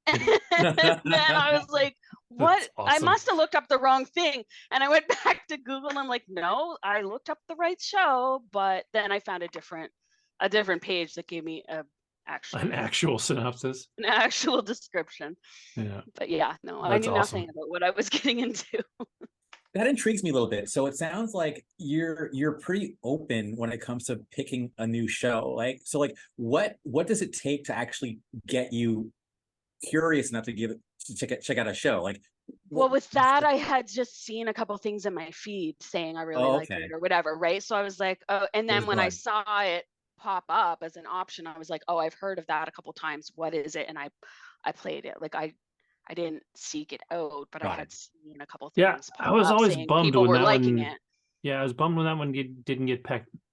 And then I was like, what? Awesome. I must have looked up the wrong thing. And I went back to Google and I'm like, no, I looked up the right show. But then I found a different page that gave me an actual synopsis, an actual description. Yeah. But yeah, no, I knew nothing about what I was getting into. That intrigues me a little bit. So it sounds like you're pretty open when it comes to picking a new show. Like, so like what does it take to actually get you curious enough to check out a show? Like, well, with that, I had just seen a couple things in my feed saying I really liked it or whatever, right? So I was like, oh, and then when I saw it pop up as an option, I was like, oh, I've heard of that a couple times. What is it? And I played it. Like I didn't seek it out, but I Got had it. seen a couple Yeah, things I pop was up always saying bummed people when were that liking one. it. Yeah, I was bummed when that one didn't get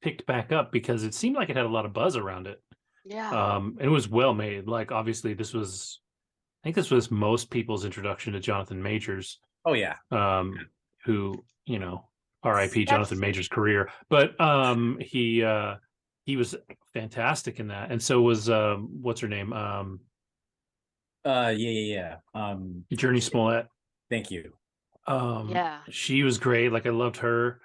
picked back up because it seemed like it had a lot of buzz around it. Yeah. It was well made. Like obviously, I think this was most people's introduction to Jonathan Majors. Oh yeah. Who R.I.P. Jonathan That's Majors' career, but he was fantastic in that, and so was what's her name, Yeah. Journey Smollett. Thank you. yeah. She was great. Like I loved her.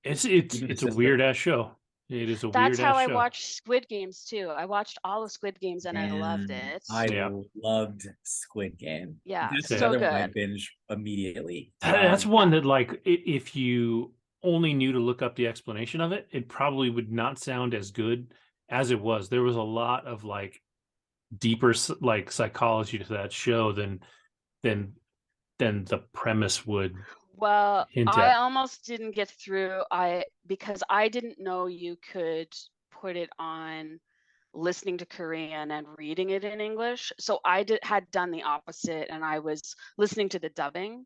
It's Even the a weird sister. ass show. It is a That's weird how ass I show. watched Squid Games too. I watched all of Squid Games and I loved And it. I Yeah. loved Squid Game. Yeah, That's Yeah. so another one I good. binge immediately. That's one that like if you only knew to look up the explanation of it, it probably would not sound as good as it was. There was a lot of like deeper like psychology to that show than the premise would Well, hint I at. almost didn't get through because I didn't know you could put it on listening to Korean and reading it in English. So had done the opposite and I was listening to the dubbing.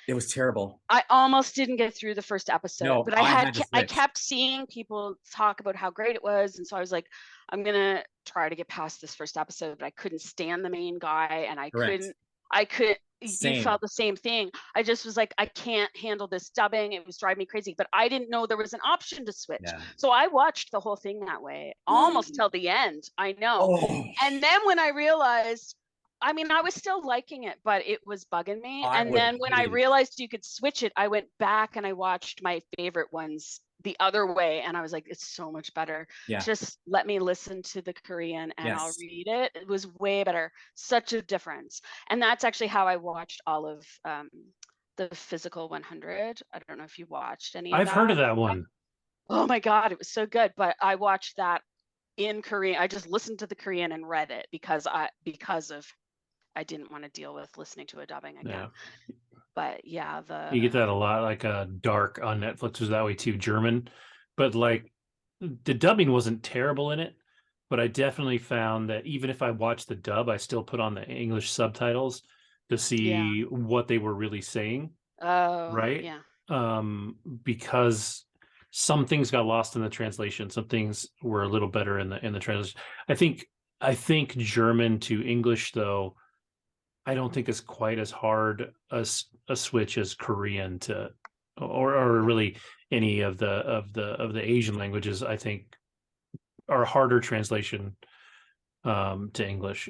It was terrible. I almost didn't get through the first episode, No, but I had to I switch. kept seeing people talk about how great it was, and so I was like, I'm gonna try to get past this first episode, but I couldn't stand the main guy, and Correct. I could. You Same. felt the same thing. I just was like, I can't handle this dubbing. It was driving me crazy, but I didn't know there was an option to switch. Yeah. So I watched the whole thing that way, almost till the end. I know. Oh, And then when I realized, I mean, I was still liking it, but it was bugging me. I And would then when I hate it. realized you could switch it, I went back and I watched my favorite ones the other way. And I was like, it's so much better. Yeah. Just let me listen to the Korean and I'll Yes. read it. It was way better. Such a difference. And that's actually how I watched all of the Physical 100. I don't know if you watched any of I've that. heard of that one. Oh my God, it was so good. But I watched that in Korean. I just listened to the Korean and read it because I didn't want to deal with listening to a dubbing again. Yeah. But yeah, You get that a lot. Like Dark on Netflix was that way too, German. But like the dubbing wasn't terrible in it, but I definitely found that even if I watched the dub, I still put on the English subtitles to see what they were really saying. Oh, Right? yeah. Because some things got lost in the translation. Some things were a little better in the translation. I think German to English though, I don't think it's quite as hard a switch as Korean to, or really any of the Asian languages. I think are harder translation to English.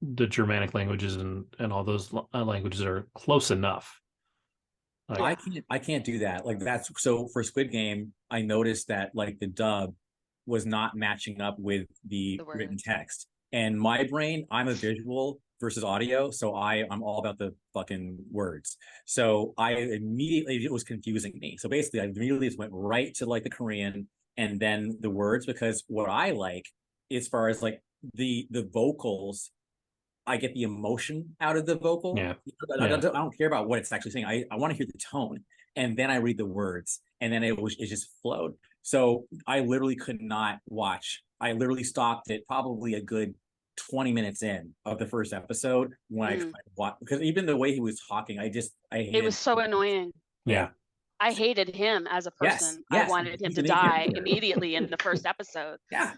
The Germanic languages and all those languages are close enough. Like, I can't do that. Like that's so for Squid Game, I noticed that like the dub was not matching up with the The written words. text. And my brain, I'm a visual versus audio, so I'm all about the fucking words. So I immediately it was confusing me. So basically, I immediately just went right to like the Korean and then the words because what I like as far as like the vocals I get the emotion out of the vocal. Yeah. I don't care about what it's actually saying. I want to hear the tone, and then I read the words, and then it just flowed. So I literally could not watch. I literally stopped it probably a good 20 minutes in of the first episode when I watched because even the way he was talking, I hated It was so annoying. Yeah. I hated him as a person. I wanted him he's to the main die character. immediately in the first episode. Yeah.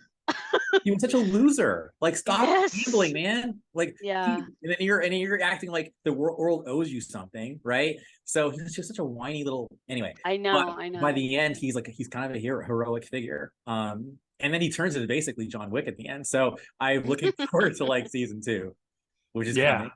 He was such a loser. Like, stop gambling, man. Like, yeah. and then you're acting like the world owes you something, right? So he's just such a whiny little. Anyway, I know. By the end, he's kind of a heroic figure. And then he turns into basically John Wick at the end. So I'm looking forward to like season 2, which is yeah.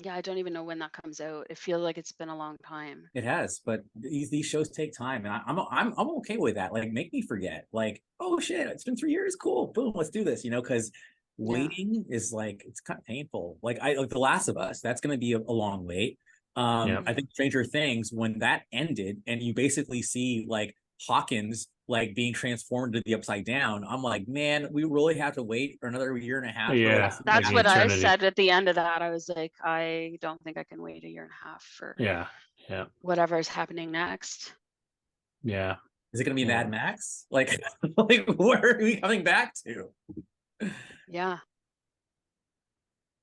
Yeah, I don't even know when that comes out. It feels like it's been a long time. It has, but these shows take time, and I'm okay with that. Like, make me forget. Like, oh shit, it's been 3 years. Cool, boom, let's do this. Because waiting is like it's kind of painful. Like The Last of Us, that's going to be a long wait. I think Stranger Things, when that ended, and you basically see like Hawkins like being transformed to the Upside Down, I'm like, man, we really have to wait for another year and a half. Yeah, that's what I said at the end of that. I was like, I don't think I can wait a year and a half for whatever's happening next. Yeah. Is it going to be Mad Max? Like, where are we coming back to? Yeah.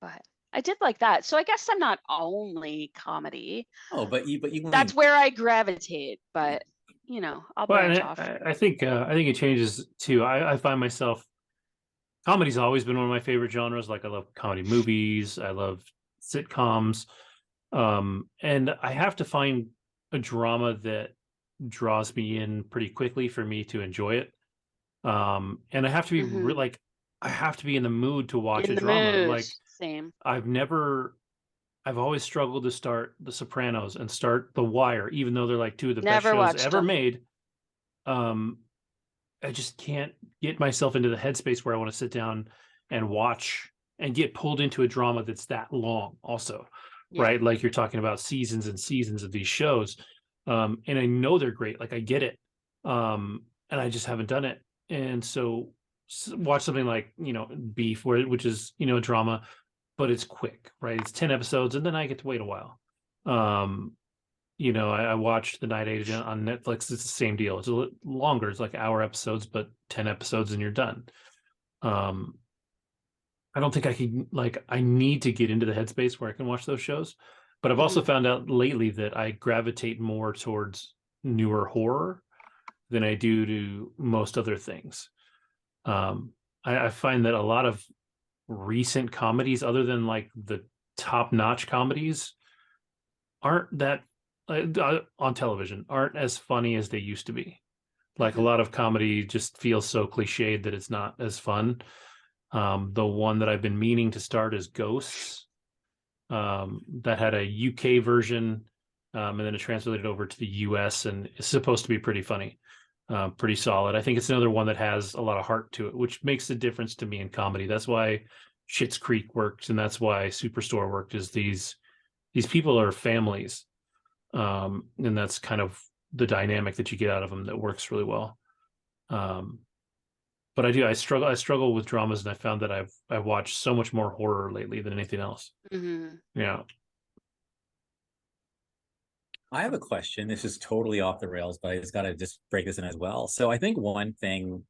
but I did like that. So I guess I'm not only comedy. Oh, but you That's only where I gravitate, but I'll Well, branch and off. I think it changes too. I find myself comedy's always been one of my favorite genres. Like I love comedy movies, I love sitcoms, and I have to find a drama that draws me in pretty quickly for me to enjoy it. And I have to be Hmm. like I have to be in the mood to watch In a the drama. mood. Like Same. I've never I've always struggled to start The Sopranos and start The Wire, even though they're like two of the best Never shows watched ever them. made. Um, I just can't get myself into the headspace where I want to sit down and watch and get pulled into a drama that's that long, also, Yeah. right? Like you're talking about seasons and seasons of these shows. And I know they're great, like I get it. And I just haven't done it. And so watch something like, Beef, which is, a drama, but it's quick, right? It's 10 episodes, and then I get to wait a while. Um, I watched The Night Agent on Netflix. It's the same deal. It's a little longer. It's like hour episodes, but 10 episodes and you're done. Um, I don't think I can I need to get into the headspace where I can watch those shows. But I've also Hmm. found out lately that I gravitate more towards newer horror than I do to most other things. Um, I find that a lot of recent comedies, other than like the top-notch comedies, aren't that on television aren't as funny as they used to be. Like a Hmm. lot of comedy just feels so cliched that it's not as fun. The one that I've been meaning to start is Ghosts. That had a UK version, and then it translated over to the US, and it's supposed to be pretty funny, pretty solid. I think it's another one that has a lot of heart to it, which makes a difference to me in comedy. That's why Schitt's Creek worked, and that's why Superstore worked. Is these people are families, and that's kind of the dynamic that you get out of them that works really well. Um, but I struggle with dramas, and I found that I've watched so much more horror lately than anything else. Hmm. Yeah. I have a question. This is totally off the rails, but I just got to just break this in as well. So I think one thing,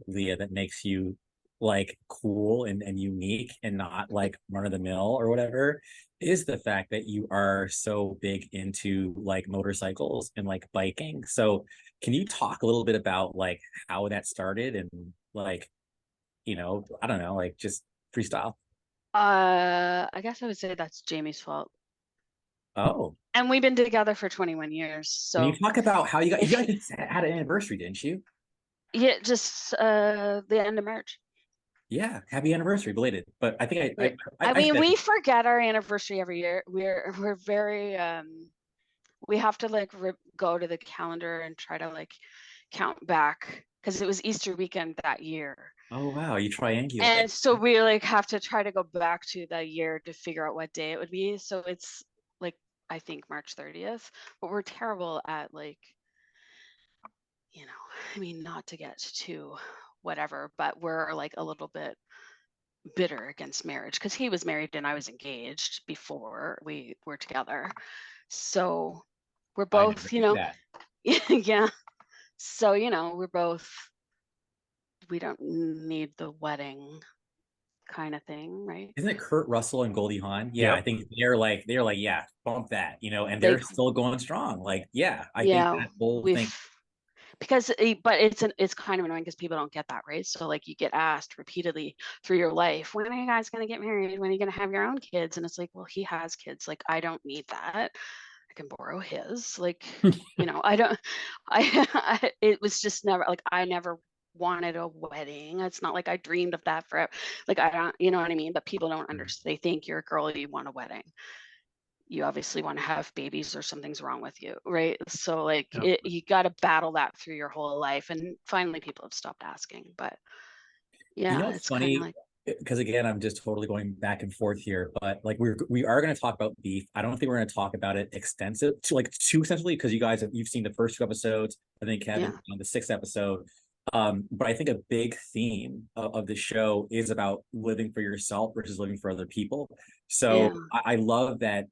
Leah, that makes you like cool and unique and not like run of the mill or whatever is the fact that you are so big into like motorcycles and like biking. So can you talk a little bit about like how that started and like, I don't know, like just freestyle? I guess I would say that's Jamie's fault. Oh, And we've been together for 21 years. can you So talk about how you if guys had an anniversary, didn't you? yeah, just the end of March. Yeah, happy anniversary, belated. But I think Yeah. I I mean, said we forget our anniversary every year. We're very we have to like go to the calendar and try to like count back because it was Easter weekend that year. oh wow, you triangulate. And so we like have to try to go back to the year to figure out what day it would be. So it's like I think March 30th, but we're terrible at like, I mean, not to get too whatever, but we're like a little bit bitter against marriage because he was married and I was engaged before we were together. So we're I never both, knew that. yeah. So, we're both, we don't need the wedding kind of thing, right? Isn't it Kurt Russell and Goldie Hawn? Yeah, I Yep. think they're like, yeah, bump that, and they're Like, still going strong. Like, yeah, I think yeah, that whole thing. we've, but it's kind of annoying because people don't get that, right? So like you get asked repeatedly through your life, when are you guys going to get married? When are you going to have your own kids? And it's like, well, he has kids. Like, I don't need that. I can borrow his. Like, I don't, it was just never like, I never wanted a wedding. It's not like I dreamed of that forever. Like, I don't, you know what I mean? But people don't understand. They think you're a girl, you want a wedding. You obviously want to have babies or something's wrong with you, right? So like Yep. you got to battle that through your whole life. And finally people have stopped asking, but yeah, It's it's kind of funny like, because again, I'm just totally going back and forth here, but like we are going to talk about Beef. I don't think we're going to talk about it too extensively because you've seen the first two episodes. I think Kevin yeah. on the sixth episode. But I think a big theme of the show is about living for yourself versus living for other people. So Yeah. I love that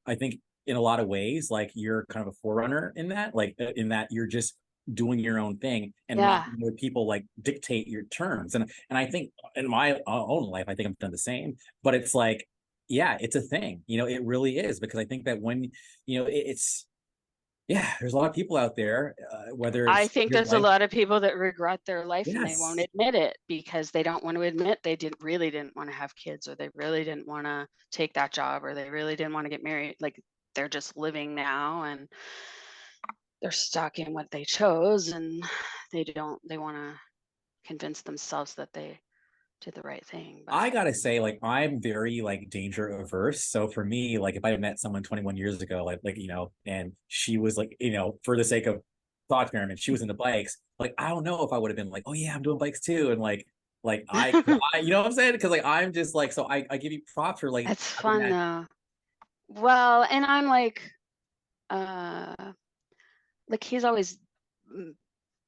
I think in a lot of ways, like you're kind of a forerunner in that, like in that you're just doing your own thing and Yeah. not letting people like dictate your terms. And I think in my own life, I think I've done the same. But it's like, yeah, it's a thing. You know, it really is, because I think that when it's there's a lot of people out there, whether I it's think your there's a life, lot of people that regret their life and they won't yes, admit it because they don't want to admit they really didn't want to have kids, or they really didn't want to take that job, or they really didn't want to get married. Like they're just living now and they're stuck in what they chose, and they want to convince themselves that they did the right thing. But I gotta say, like, I'm very like danger averse. So for me, like, if I had met someone 21 years ago, like and she was like, for the sake of thought experiment, she was into bikes. Like, I don't know if I would have been like, oh yeah, I'm doing bikes too, and like I you know what I'm saying? Because like I'm just like, so I give you props for like it's having fun that. though. Well, and I'm like he's always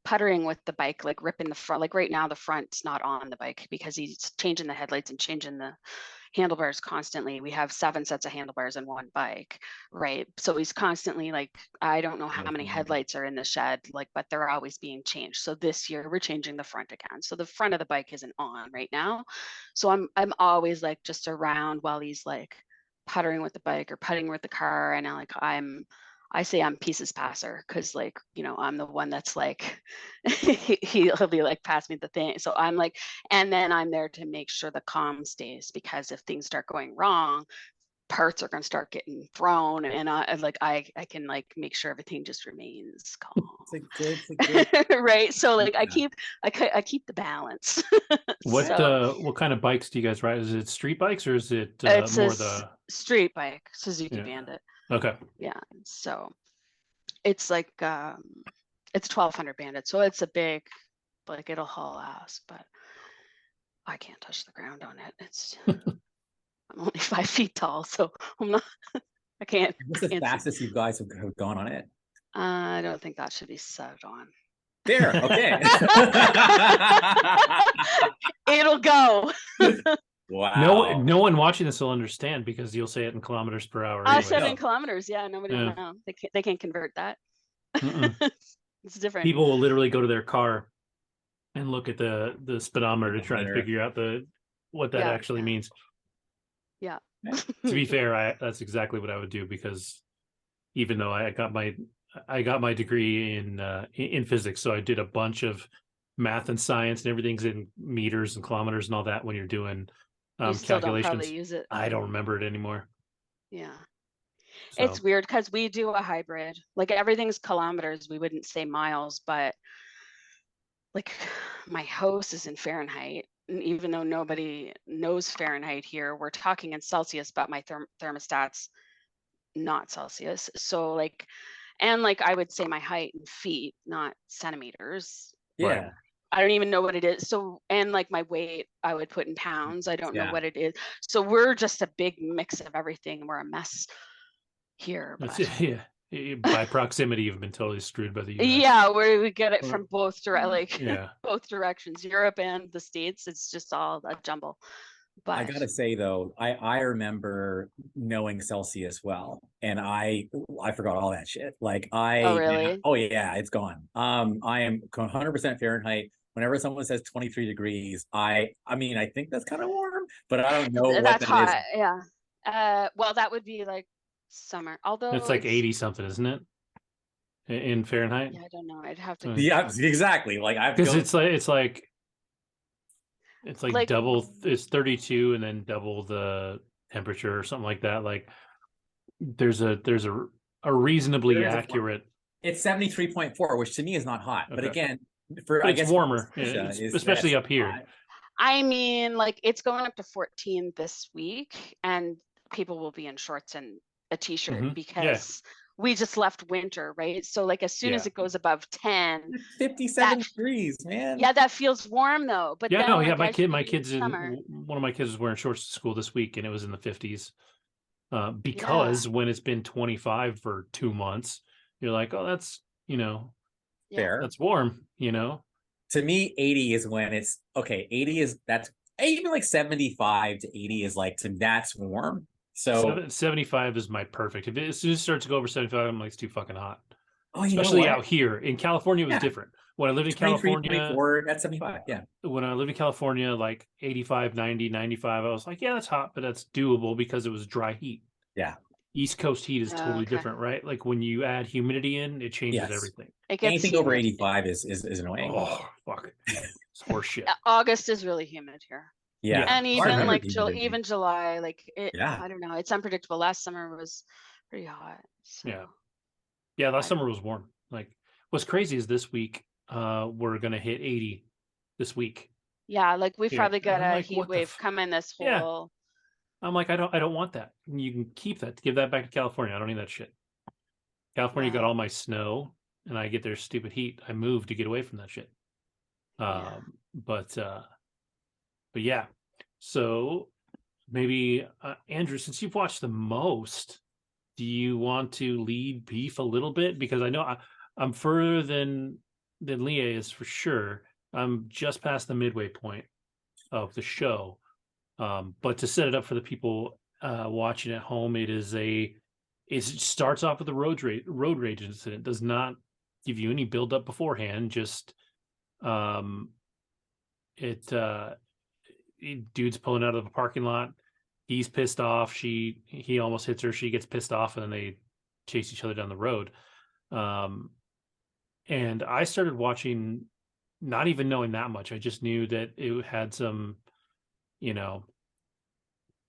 puttering with the bike, like ripping the front. Like right now, the front's not on the bike because he's changing the headlights and changing the handlebars constantly. We have 7 sets of handlebars in one bike, right? So he's constantly like, I don't know how many headlights are in the shed, like, but they're always being changed. So this year we're changing the front again. So the front of the bike isn't on right now. So I'm always like just around while he's like puttering with the bike or putting with the car, and I say I'm pieces passer because like, I'm the one that's like, he'll be like, pass me the thing. So I'm like, and then I'm there to make sure the calm stays, because if things start going wrong, parts are going to start getting thrown, and I can like make sure everything just remains calm. It's a good Right. So like I keep the balance. What So what kind of bikes do you guys ride? Is it street bikes or is it it's more a the street bike, Suzuki yeah. Bandit. Okay. Yeah. So it's like it's 1200 Bandit, so it's a big, like it'll haul ass, but I can't touch the ground on it. It's I'm only 5 feet tall, so I'm not. I can't. What's the See. fastest you guys have gone on it? I don't think that should be said on. There, okay. It'll go. Wow. No one watching this will understand because you'll say it in kilometers per hour. I Anyways. said in kilometers. Yeah, nobody will know. They can't convert that. It's different. People will literally go to their car and look at the speedometer to try and figure out what that actually means. Yeah. To be fair, that's exactly what I would do, because even though I got my degree in physics, so I did a bunch of math and science, and everything's in meters and kilometers and all that when you're doing you still calculations. don't probably use it. I don't remember it anymore. Yeah. So. It's weird because we do a hybrid. Like everything's kilometers. We wouldn't say miles, but like my house is in Fahrenheit. And even though nobody knows Fahrenheit here, we're talking in Celsius, but my thermostat's not Celsius. So like, and like I would say my height in feet, not centimeters. Yeah. I don't even know what it is. So, and like my weight, I would put in pounds. I don't know what it is. So we're just a big mix of everything. We're a mess here. But... yeah. By proximity, you've been totally screwed by the US. Yeah, where we get it from both both directions, Europe and the States. It's just all a jumble. But I gotta say though, I remember knowing Celsius well, and I forgot all that shit. Like oh really? Oh yeah, it's gone. I am 100% Fahrenheit. Whenever someone says 23 degrees, I mean I think that's kind of warm, but I don't know that's what hot. Is. Yeah. Well, that would be like summer. Although it's like 80 something, isn't it? In Fahrenheit? Yeah, I don't know. I'd have to. Yeah, exactly. Like because it's like double. It's 32 and then double the temperature or something like that. Like there's a reasonably accurate. It's 73.4, which to me is not hot, but again, I guess warmer, especially up here. Hot. I mean, like it's going up to 14 this week, and people will be in shorts and a t-shirt because we just left winter, right? So like as soon as it goes above 10, 57 degrees, man. Yeah, that feels warm though. But yeah, then, my kids one of my kids was wearing shorts to school this week, and it was in the 50s. Because when it's been 25 for 2 months, you're like, oh, that's fair. That's warm, To me, 80 is when it's okay. 80 is that's even like 75 to 80 is like that's warm. So 75 is my perfect. As soon as it starts to go over 75, I'm like, it's too fucking hot. Oh, you know especially what? out here. In California, it was Yeah. different. When I lived in 23, California, 24, that's 75. Yeah. when I lived in California, like 85, 90, 95, I was like, yeah, that's hot, but that's doable because it was dry heat. Yeah. East Coast heat is Oh, totally okay. different, right? Like when you add humidity in, it changes Yes. everything. It gets Anything over humid. 85 is annoying. Oh, fuck. It's horse shit. August is really humid here. Yeah. And I even remember like the humidity. even July, like Yeah. I don't know, it's unpredictable. Last summer was pretty hot. So Yeah. Yeah, last I summer don't was warm. Like what's crazy is this week, we're gonna hit 80 this week yeah, like we've here. probably And got I'm a like, heat what the wave coming this yeah. whole I'm like, I don't want that. You can keep that. Give that back to California. I don't need that shit. California got well, all my snow and I get their stupid heat. I moved to get away from that shit. yeah. But yeah. So maybe Andrew, since you've watched the most, do you want to lead beef a little bit? Because I know I'm further than Leah is for sure. I'm just past the midway point of the show. But to set it up for the people watching at home, it starts off with the road rage incident. Does not give you any build up beforehand. Just um, it dude's pulling out of the parking lot. He's pissed off. He almost hits her. She gets pissed off, and then they chase each other down the road. And I started watching, not even knowing that much. I just knew that it had some, you know,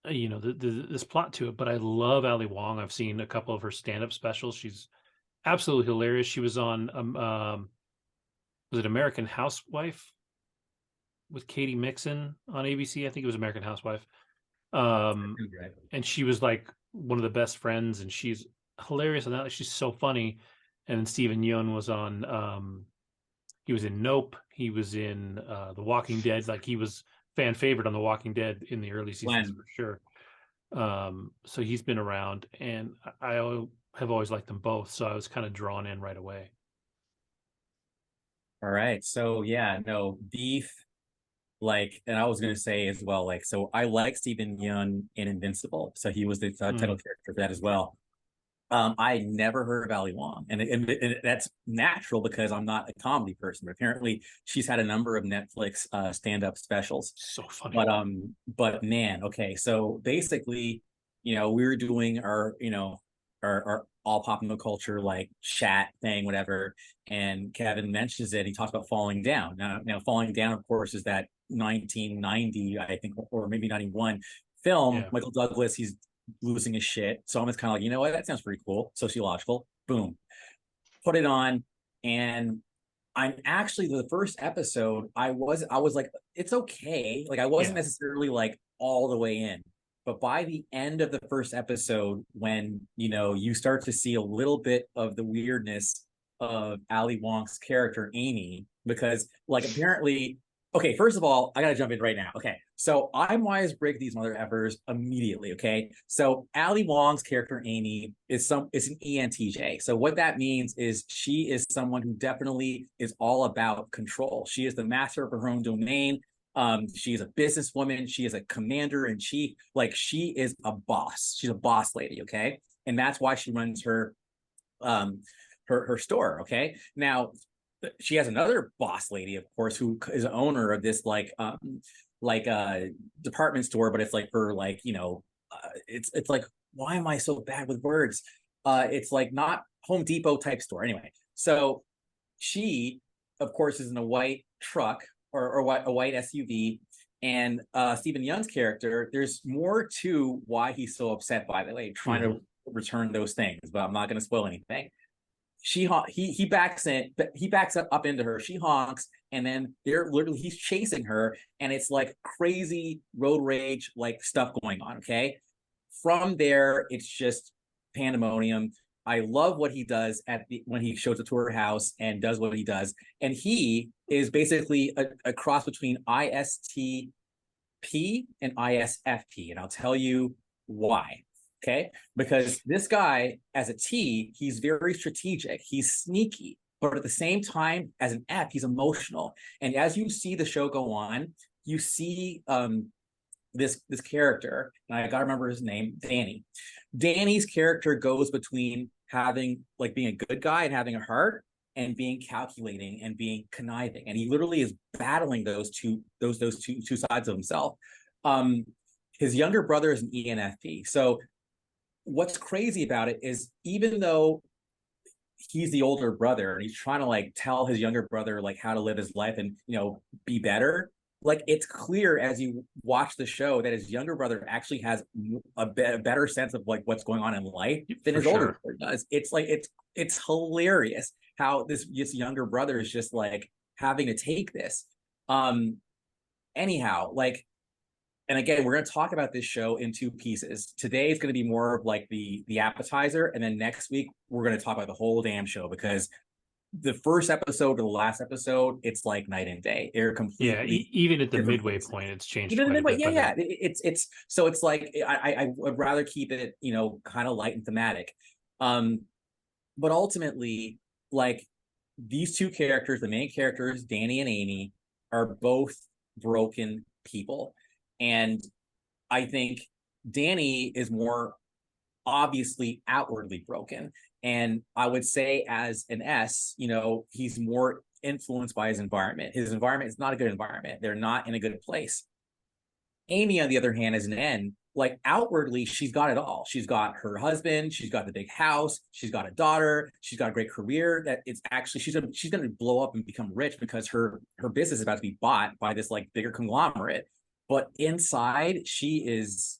this plot to it. But I love Ali Wong. I've seen a couple of her stand-up specials. She's absolutely hilarious. She was on was it American Housewife with Katie Mixon on ABC? I think it was American Housewife. And she was like one of the best friends, and she's hilarious on that. She's so funny. And then Stephen Yeun was on he was in Nope. He was in The Walking Dead. Like he was fan favorite on The Walking Dead in the early seasons for sure. So he's been around, and I have always liked them both. So I was kind of drawn in right away. All right. So yeah, no, beef, like, and I was gonna say as well, like, so I like Stephen Yeun in Invincible. So he was the title character for that as well. I never heard of Ali Wong, and that's natural because I'm not a comedy person. But apparently, she's had a number of Netflix stand-up specials. So funny. But man, okay. So basically, we were doing our our all popular culture like chat thing, whatever. And Kevin mentions it. He talks about Falling Down. Now, Falling Down, of course, is that 1990, I think, or maybe 91 film. Yeah. Michael Douglas, he's losing his shit. So I'm just kind of like, you know what? That sounds pretty cool. Sociological. Boom. Put it on. And I'm actually the first episode, I was like, it's okay. Like I wasn't necessarily like all the way in. But by the end of the first episode, when you start to see a little bit of the weirdness of Ali Wong's character, Amy, because like apparently, okay, first of all, I gotta jump in right now. Okay, so I wise break these mother effers immediately. Okay, so Ali Wong's character Amy is an ENTJ. So what that means is she is someone who definitely is all about control. She is the master of her own domain. She is a businesswoman. She is a commander in chief. Like she is a boss. She's a boss lady. Okay, and that's why she runs her store. Okay, now she has another boss lady, of course, who is an owner of this like department store, but it's like for like it's like, why am I so bad with words? It's like not Home Depot type store. Anyway, so she, of course, is in a white truck or a white SUV. And Stephen Yeun's character, there's more to why he's so upset, by the way, trying to return those things, but I'm not going to spoil anything. He backs up into her. She honks, and then he's chasing her, and it's like crazy road rage like stuff going on. Okay, from there it's just pandemonium. I love what he does when he shows up to her house and does what he does, and he is basically a cross between ISTP and ISFP, and I'll tell you why. Okay, because this guy, as a T, he's very strategic. He's sneaky, but at the same time, as an F, he's emotional. And as you see the show go on, you see this character, and I gotta remember his name, Danny. Danny's character goes between having like being a good guy and having a heart, and being calculating and being conniving. And he literally is battling those two sides of himself. His younger brother is an ENFP. So what's crazy about it is, even though he's the older brother and he's trying to like tell his younger brother like how to live his life and, you know, be better, like it's clear as you watch the show that his younger brother actually has a better sense of like what's going on in life than his older brother does. It's like it's hilarious how this younger brother is just like having to take this. Anyhow, like, and again, we're going to talk about this show in two pieces. Today is going to be more of like the appetizer, and then next week we're going to talk about the whole damn show, because the first episode to the last episode, it's like night and day. They're completely even at the midway point, it's changed. Even quite the midway, a bit, yeah. It's so it's like I would rather keep it, you know, kind of light and thematic. But ultimately, like, these two characters, the main characters, Danny and Amy, are both broken people. And I think Danny is more obviously outwardly broken. And I would say as an S, you know, he's more influenced by his environment. His environment is not a good environment. They're not in a good place. Amy, on the other hand, is an N. Like, outwardly, she's got it all. She's got her husband, she's got the big house, she's got a daughter, she's got a great career. That it's actually she's gonna blow up and become rich because her business is about to be bought by this like bigger conglomerate. But inside, she's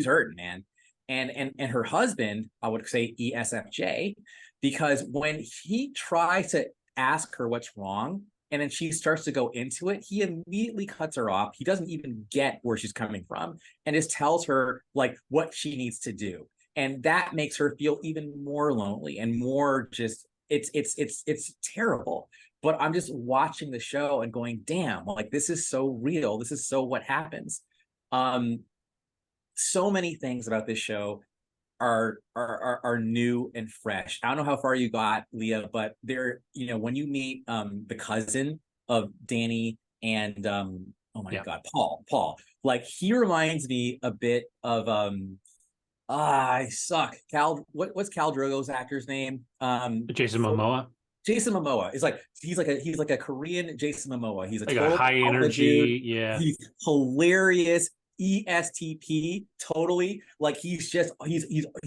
hurting, man. And her husband, I would say ESFJ, because when he tries to ask her what's wrong, and then she starts to go into it, he immediately cuts her off. He doesn't even get where she's coming from, and just tells her like what she needs to do. And that makes her feel even more lonely and more just, it's terrible. But I'm just watching the show and going, damn, like, this is so real. This is so what happens. So many things about this show are new and fresh. I don't know how far you got, Leah, but they're, you know, when you meet the cousin of Danny and oh my god, Paul, like, he reminds me a bit of I suck. What's Khal Drogo's actor's name? Jason Momoa. Jason Momoa is like he's like a Korean Jason Momoa. He's a like total a high energy dude. Yeah, He's hilarious. ESTP, totally. Like, he's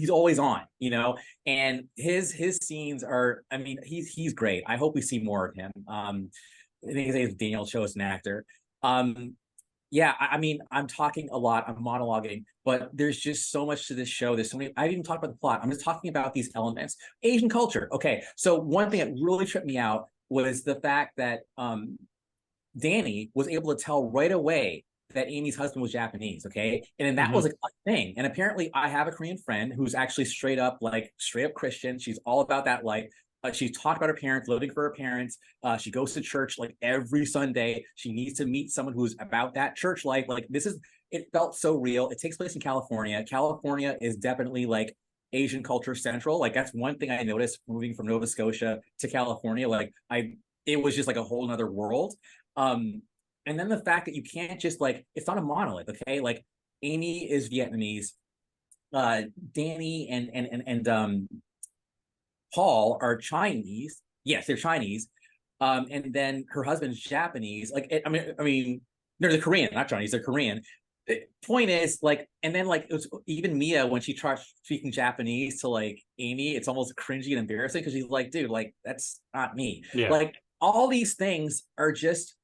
always on, you know. And his scenes are, I mean, he's great. I hope we see more of him. I think his name is Daniel Cho, is an actor. Yeah, I mean, I'm talking a lot, I'm monologuing, but there's just so much to this show. There's so many, I haven't even talked about the plot. I'm just talking about these elements. Asian culture. Okay, so one thing that really tripped me out was the fact that Danny was able to tell right away that Amy's husband was Japanese, okay? And then that was like a thing. And apparently I have a Korean friend who's actually straight up Christian. She's all about that life. She's talked about her parents, living for her parents. She goes to church like every Sunday. She needs to meet someone who's about that church life. Like, it felt so real. It takes place in California. California is definitely like Asian culture central. Like, that's one thing I noticed moving from Nova Scotia to California. Like, it was just like a whole nother world. And then the fact that you can't just like, it's not a monolith, okay? Like, Amy is Vietnamese, Danny and Paul are Chinese. Yes, they're Chinese. And then her husband's Japanese. Like, I mean, they're Korean, not Chinese. They're Korean. Point is, like, and then like, it was even Mia, when she tries speaking Japanese to like Amy, it's almost cringy and embarrassing because she's like, dude, like, that's not me. Yeah. Like, all these things are just,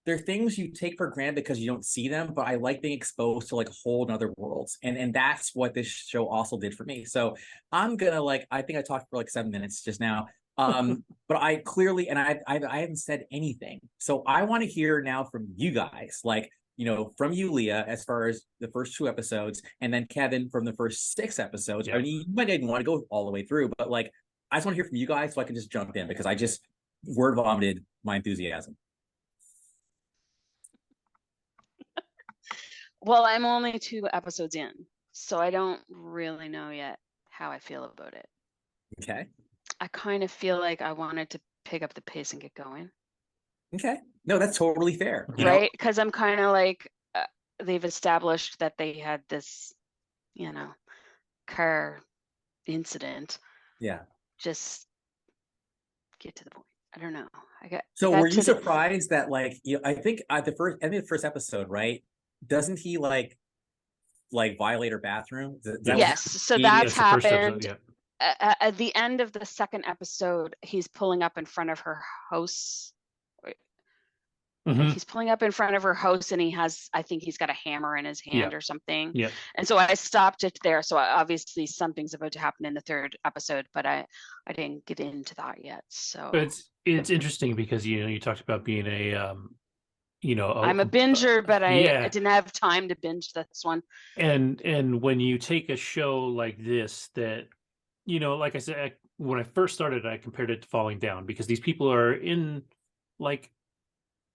they're things you take for granted because you don't see them, but I like being exposed to like whole nother worlds. And that's what this show also did for me. So I'm gonna, like, I think I talked for like 7 minutes just now. But I clearly, and I haven't said anything. So I want to hear now from you guys, like, you know, from you, Leah, as far as the first 2 episodes, and then Kevin from the first 6 episodes. I mean, you might not even want to go all the way through, but like, I just want to hear from you guys so I can just jump in, because I just word vomited my enthusiasm. Well, I'm only 2 episodes in, so I don't really know yet how I feel about it. Okay. I kind of feel like I wanted to pick up the pace and get going. Okay. No, that's totally fair. Right? Because I'm kind of like, they've established that they had this, you know, car incident. Yeah. Just get to the point. I don't know. I So got were you to the surprised that like I think at the first end of the first episode, right? Doesn't he like violate her bathroom? Is that what yes. So he that's That's the first episode. happened. Yeah. At the end of the second episode, he's pulling up in front of her house. Mhm. He's pulling up in front of her house, and I think he's got a hammer in his hand Yeah. or something. Yeah. And so I stopped it there. So obviously something's about to happen in the third episode, but I didn't get into that yet. So But it's interesting because you talked about being I'm a binger, but I yeah. didn't have time to binge this one. And when you take a show like this that, like I said, when I first started, I compared it to Falling Down because these people are in like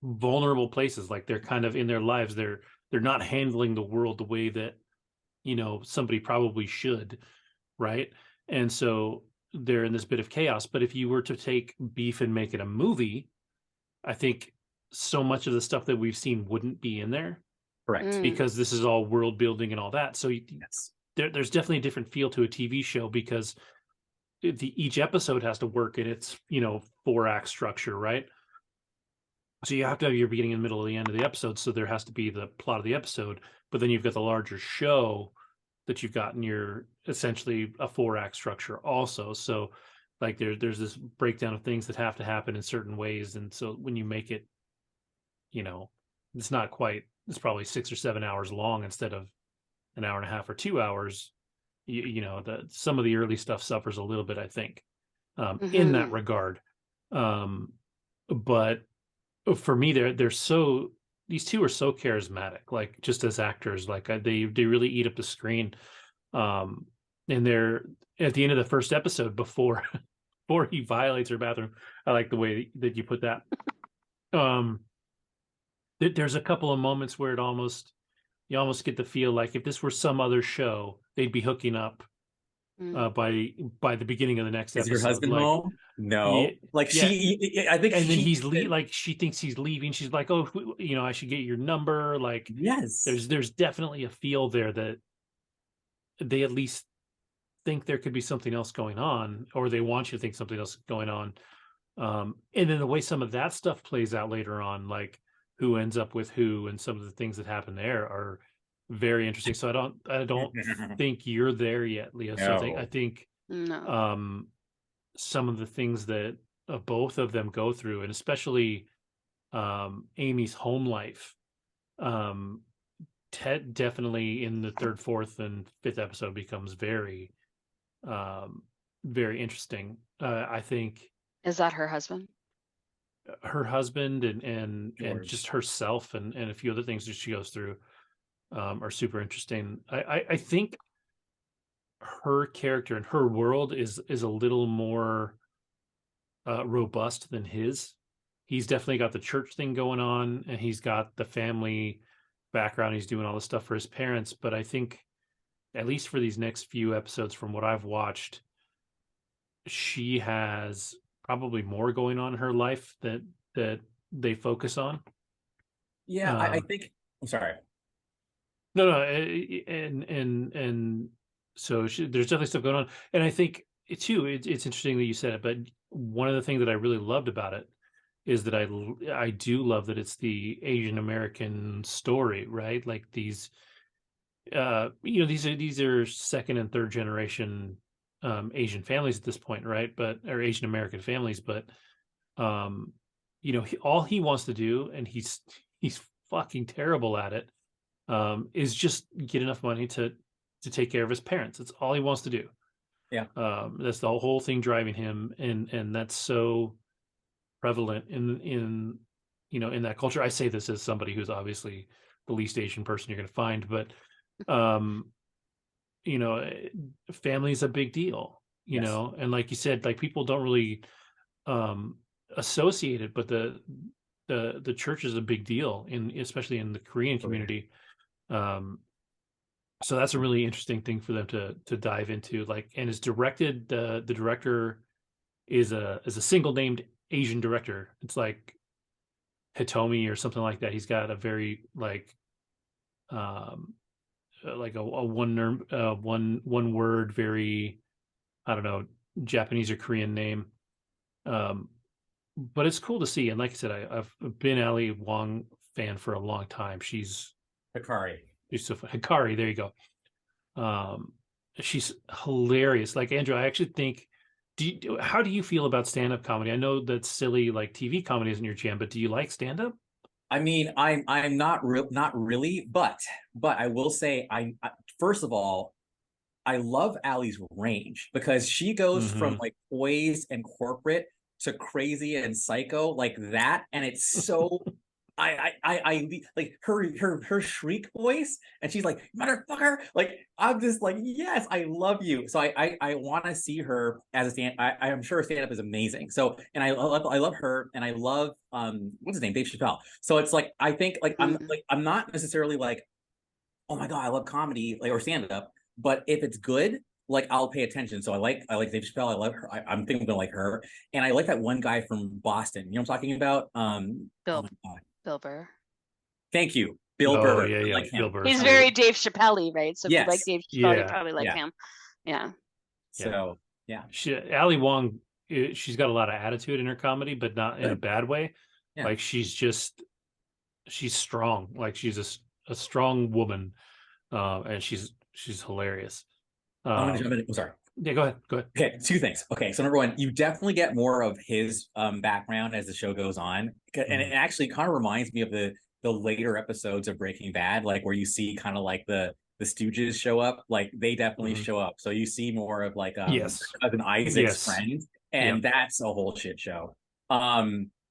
vulnerable places. Like they're kind of in their lives. They're not handling the world the way that, somebody probably should. Right. And so they're in this bit of chaos. But if you were to take Beef and make it a movie, I think so much of the stuff that we've seen wouldn't be in there. correct? Because this is all world building and all that. So Yes. there's definitely a different feel to a TV show because each episode has to work in its 4-act structure, right? So you have to have your beginning and middle and the end of the episode. So there has to be the plot of the episode, but then you've got the larger show that you've got in your essentially a 4-act structure also. So like there's this breakdown of things that have to happen in certain ways, and so when you make it, it's not quite. It's probably 6 or 7 hours long instead of an hour and a half or 2 hours. Some of the early stuff suffers a little bit, I think, in that regard. But for me, these two are so charismatic, like just as actors, like they really eat up the screen. And they're at the end of the first episode before he violates her bathroom. I like the way that you put that. There's a couple of moments where you almost get the feel like if this were some other show, they'd be hooking up by the beginning of the next Is episode. your husband like, home? No. Yeah, Like yeah. I think And then he's like she thinks he's leaving. She's like, oh, I should get your number. Like, yes. There's definitely a feel there that they at least think there could be something else going on, or they want you to think something else is going on. And then the way some of that stuff plays out later on, like who ends up with who and some of the things that happen there are very interesting. So I don't think you're there yet, Leah. So No. I think No. some of the things that both of them go through, and especially Amy's home life, Ted definitely in the third, fourth, and fifth episode becomes very, very interesting. I think Is that her husband? her husband and George. just herself and a few other things that she goes through are super interesting. I think her character and her world is a little more robust than his. He's definitely got the church thing going on, and he's got the family background. He's doing all the stuff for his parents, but I think at least for these next few episodes from what I've watched, she has probably more going on in her life that they focus on. Yeah, I think I'm sorry. No, and so there's definitely stuff going on, and I think too it's interesting that you said it. But one of the things that I really loved about it is that I do love that it's the Asian American story, right? Like these, these are second and third generation Asian families at this point, right? Or Asian American families, but all he wants to do, and he's fucking terrible at it, is just get enough money to take care of his parents. That's all he wants to do. Yeah. That's the whole thing driving him, and that's so prevalent in that culture. I say this as somebody who's obviously the least Asian person you're going to find, but family is a big deal, Yes. and like you said, like people don't really associate it, but the church is a big deal especially in the Korean community. So that's a really interesting thing for them to dive into, like, and it's directed, the director is a single named Asian director. It's like Hitomi or something like that. He's got a very like a one word, very, I don't know, Japanese or Korean name. But it's cool to see. And like I said, I've been Ali Wong fan for a long time. She's Hikari. so Hikari. There you go. She's hilarious. Like Andrew, I actually think. How do you feel about stand-up comedy? I know that silly like TV comedy isn't your jam, but do you like stand-up? I mean, I'm not really, but I will say first of all, I love Allie's range because she goes from like poise and corporate to crazy and psycho like that, and it's so I like her shriek voice, and she's like, motherfucker, like I'm just like, yes, I love you. So I want to see her as a I'm sure her stand-up is amazing. So, and I love her, and I love what's his name, Dave Chappelle. So it's like, I think like I'm not necessarily like, oh my god, I love comedy like or stand-up, but if it's good, like I'll pay attention. So I like Dave Chappelle. I love her. I'm thinking I'm gonna like her, and I like that one guy from Boston. You know what I'm talking about? Bill, oh my god. Bill Burr. Thank you, Bill Oh Burr. yeah, I yeah. like him. Bill Burr. He's very Dave Chappelle, right? So if you like Yes. Dave Chappelle, you Yeah. probably like Yeah. him. Yeah. So yeah, Ali Wong, she's got a lot of attitude in her comedy, but not in a bad way. Yeah. Like she's strong. Like she's a strong woman, and she's hilarious. I'm gonna jump in. I'm sorry. Yeah, go ahead. Go ahead. Okay, two things. Okay, so number one, you definitely get more of his background as the show goes on, and it actually kind of reminds me of the later episodes of Breaking Bad, like where you see kind of like the Stooges show up. Like they definitely show up, so you see more of like Yes. cousin Isaac's friend, and that's a whole shit show.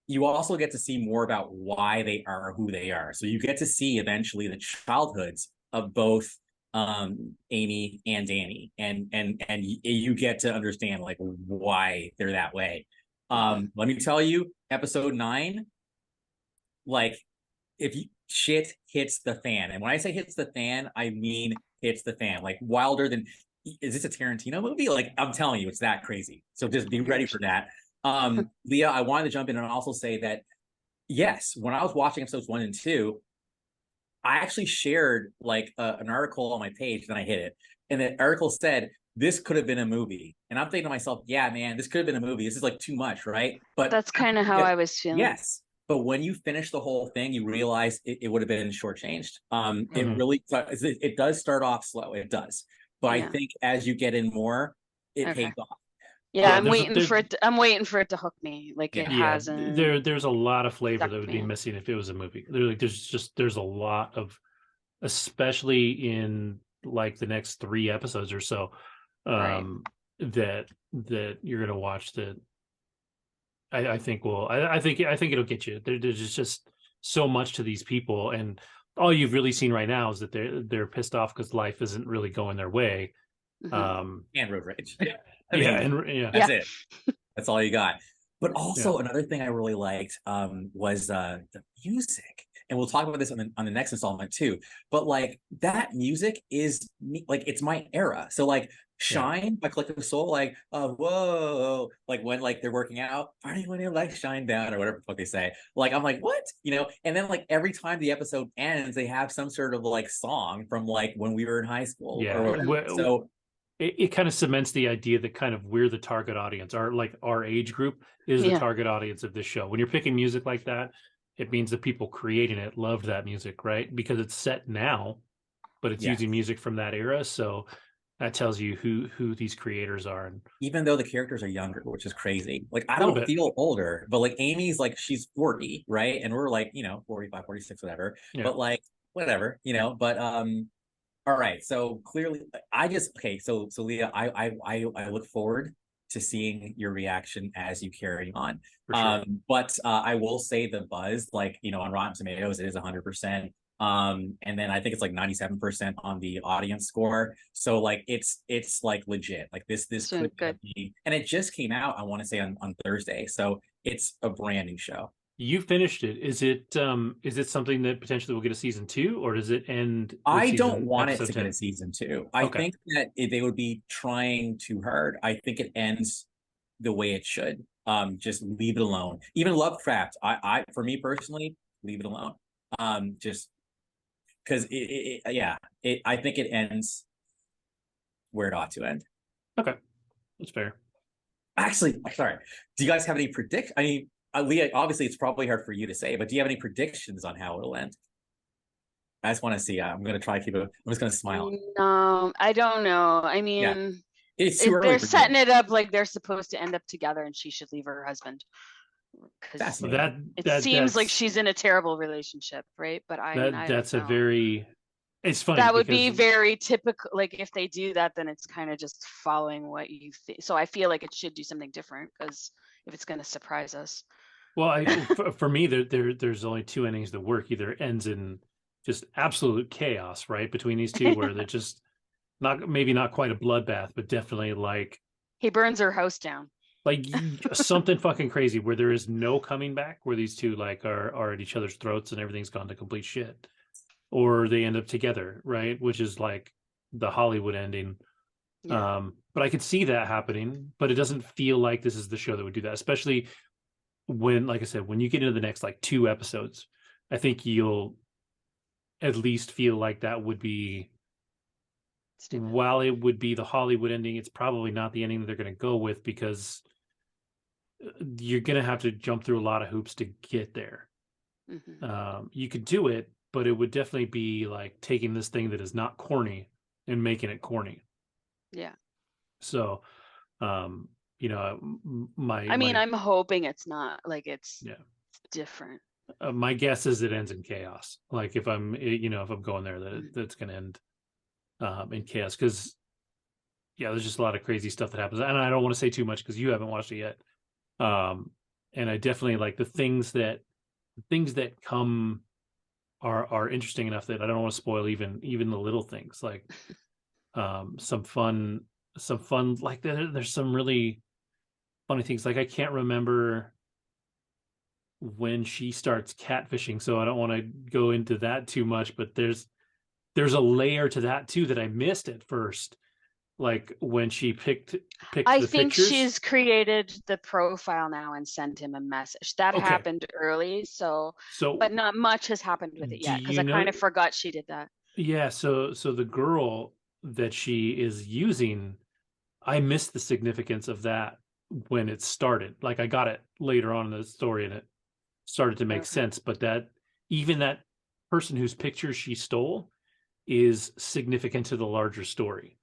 You also get to see more about why they are who they are, so you get to see eventually the childhoods of both Amy and Danny, and you get to understand like why they're that way. Let me tell you, episode 9, like if you shit hits the fan, and when I say hits the fan, I mean hits the fan, like wilder than, is this a Tarantino movie? Like I'm telling you, it's that crazy. So just be ready for that. Leah, I wanted to jump in and also say that yes, when I was watching episodes 1 and 2, I actually shared like an article on my page, then I hit it. And the article said, this could have been a movie. And I'm thinking to myself, yeah, man, this could have been a movie. This is like too much, right? But that's kind of how I was feeling. Yes. But when you finish the whole thing, you realize it would have been shortchanged. It really, it does start off slow. It does. But I think as you get in more, it pays off. Yeah, I'm waiting for it. I'm waiting for it to hook me. Like it hasn't. There's a lot of flavor that would be missing if it was a movie. There's a lot of, especially in like the next 3 episodes or so, that you're gonna watch. That I think it'll get you. There's just so much to these people, and all you've really seen right now is that they're pissed off because life isn't really going their way. And road rage. That's it. That's all you got. But also another thing I really liked was the music, and we'll talk about this on the next installment too. But like that music is like, it's my era. So like Shine by Collective Soul, like whoa, like when like they're working out, party when your lights shine down or whatever the fuck they say. Like I'm like, what, and then like every time the episode ends, they have some sort of like song from like when we were in high school or whatever. So it kind of cements the idea that kind of we're the target audience. Our age group is the target audience of this show. When you're picking music like that, it means the people creating it loved that music, right? Because it's set now, but it's using music from that era. So that tells you who these creators are. And even though the characters are younger, which is crazy. Like I don't feel older, but like Amy's like, she's 40, right? And we're like, 45, 46, whatever. But like whatever, but all right, so clearly, so Leah, I look forward to seeing your reaction as you carry on. Sure. But I will say the buzz, like on Rotten Tomatoes, it is 100%. And then I think it's like 97% on the audience score. So like it's like legit. Like this could be, and it just came out, I want to say on Thursday. So it's a brand new show. You finished it. Is it something that potentially will get a season 2, or does it end? I don't want it to get a season 2. I think that they would be trying too hard. I think it ends the way it should. Just leave it alone. Even Lovecraft, for me personally, leave it alone. Just because I think it ends where it ought to end. Okay, that's fair. Actually, sorry. Do you guys have any predict? I mean, Leah, obviously it's probably hard for you to say, but do you have any predictions on how it'll end? I just want to see. I'm going to try to keep it. I'm just going to smile. No, I don't know. I Yeah, mean, it's too early they're for setting you. it up like they're supposed to end up together and she should leave her husband because Fascinating. it seems like she's in a terrible relationship, right? But I mean, I don't that's a know. very, it's funny That would be because very typical. Like if they do that, then it's kind of just following what you think. So I feel like it should do something different because if it's going to surprise us. well, for me, there's only two endings that work. Either it ends in just absolute chaos, right, between these two, where they're just maybe not quite a bloodbath, but definitely He burns her house down. like something fucking crazy where there is no coming back, where these two like are at each other's throats and everything's gone to complete shit, or they end up together, right, which is like the Hollywood ending. Yeah. But I could see that happening, but it doesn't feel like this is the show that would do that, especially when, like I said, when you get into the next like 2 episodes. I think you'll at least feel like that would be, Stupid. while it would be the Hollywood ending, it's probably not the ending that they're going to go with, because you're going to have to jump through a lot of hoops to get there. You could do it, but it would definitely be like taking this thing that is not corny and making it corny. Yeah. So, you know, I mean, I'm hoping it's not like it's different. My guess is it ends in chaos. Like if I'm, if I'm going there, that's going to end in chaos, because there's just a lot of crazy stuff that happens, and I don't want to say too much because you haven't watched it yet. And I definitely like the things that come are interesting enough that I don't want to spoil even the little things, like some fun like there's some really funny things. Like I can't remember when she starts catfishing, so I don't want to go into that too much, but there's a layer to that too that I missed at first, like when she picked I the think pictures. she's created the profile now and sent him a message. That happened early, so but not much has happened with it yet, because I kind of forgot she did that. Yeah, so the girl that she is using, I missed the significance of that when it started. Like I got it later on in the story and it started to make sense, but that person whose picture she stole is significant to the larger story.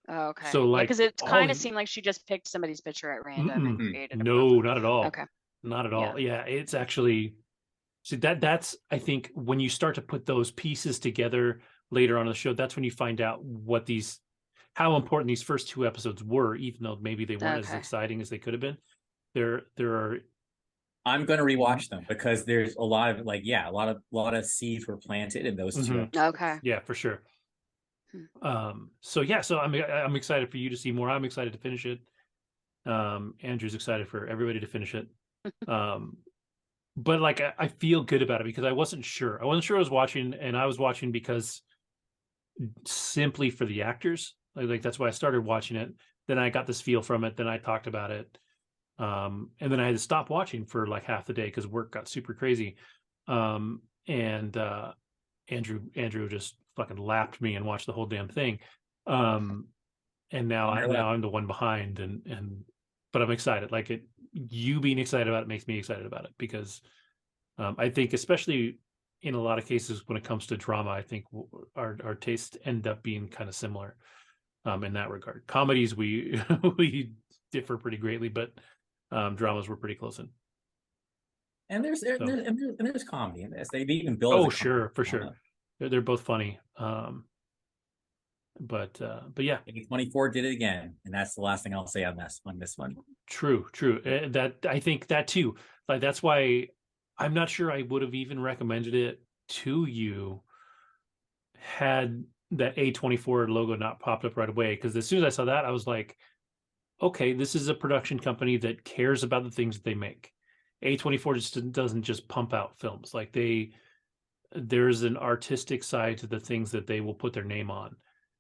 Oh, okay. So like, because it kind of seemed like she just picked somebody's picture at random and created a no, not at all. Okay. Not at all. Yeah, it's actually, see, that's I think when you start to put those pieces together later on in the show, that's when you find out how important these first 2 episodes were, even though maybe they weren't as exciting as they could have been. There are. I'm going to rewatch them because there's a lot of a lot of seeds were planted in those 2 episodes. Okay. Yeah, for sure. So I'm excited for you to see more. I'm excited to finish it. Andrew's excited for everybody to finish it. But like I feel good about it because I wasn't sure. I was watching, and I was watching because simply for the actors. Like that's why I started watching it. Then I got this feel from it. Then I talked about it. And then I had to stop watching for like half the day because work got super crazy. And Andrew just fucking lapped me and watched the whole damn thing. And now I'm the one behind, but I'm excited. Like you being excited about it makes me excited about it, because I think especially in a lot of cases when it comes to drama, I think our tastes end up being kind of similar in that regard. Comedies we we differ pretty greatly, but dramas we're pretty close in. And there's comedy in this. They even build. Oh, sure, for sure. They're both funny. But yeah, 24 did it again, and that's the last thing I'll say on this one. True. That I think that too. Like that's why I'm not sure I would have even recommended it to you had that A24 logo not popped up right away. Because as soon as I saw that, I was like, okay, this is a production company that cares about the things that they make. A24 just doesn't just pump out films. Like there's an artistic side to the things that they will put their name on.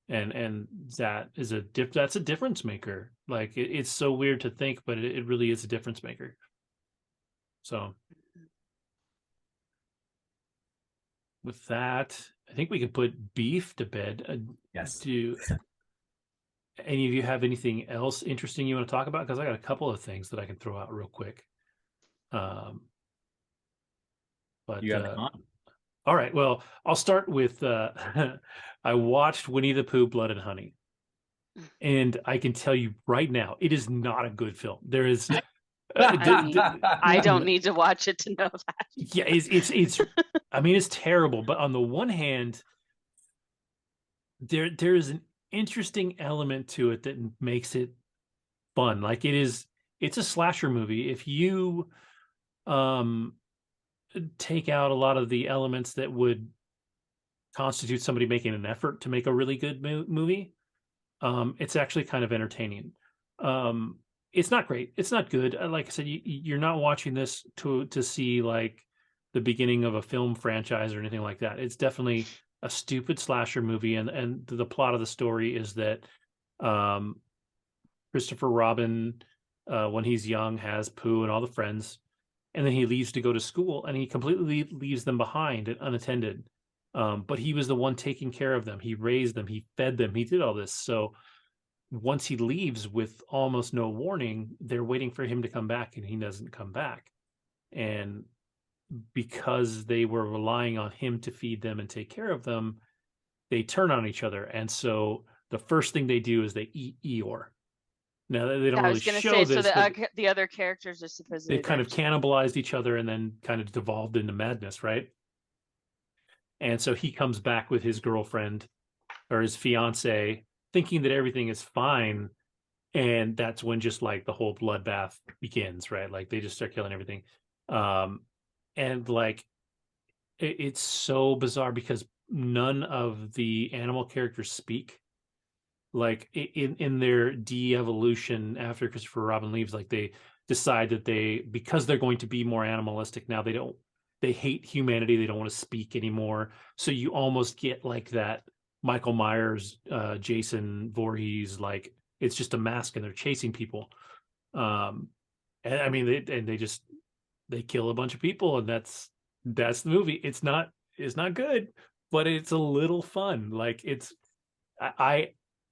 And that's a difference maker. Like it's so weird to think, but it really is a difference maker. So with that, I think we could put beef to bed. Yes. any of you have anything else interesting you want to talk about? Because I got a couple of things that I can throw out real quick. But You have the con. all right, well, I'll start with I watched Winnie the Pooh, Blood and Honey. And I can tell you right now, it is not a good film. There is I don't need to watch it to know that. Yeah, it's I mean, it's terrible, but on the one hand, there is an interesting element to it that makes it fun. Like it's a slasher movie. If you take out a lot of the elements that would constitute somebody making an effort to make a really good movie, it's actually kind of entertaining. It's not great. It's not good. Like I said, you're not watching this to see like the beginning of a film franchise or anything like that. It's definitely a stupid slasher movie, and the plot of the story is that Christopher Robin, when he's young, has Pooh and all the friends, and then he leaves to go to school, and he completely leaves them behind and unattended. But he was the one taking care of them. He raised them. He fed them. He did all this. So once he leaves with almost no warning, they're waiting for him to come back, and he doesn't come back. And because they were relying on him to feed them and take care of them, they turn on each other. And so the first thing they do is they eat Eeyore. Now they don't really show this. So the other characters are supposedly they've kind of cannibalized each other and then kind of devolved into madness, right? And so he comes back with his girlfriend or his fiance, thinking that everything is fine. And that's when just like the whole bloodbath begins, right? Like they just start killing everything. And like it's so bizarre because none of the animal characters speak. Like in their de-evolution after Christopher Robin leaves, like they decide that because they're going to be more animalistic now, they hate humanity. They don't want to speak anymore. So you almost get like that Michael Myers, Jason Voorhees, like it's just a mask and they're chasing people. And I mean, they kill a bunch of people, and that's the movie. It's not good, but it's a little fun. Like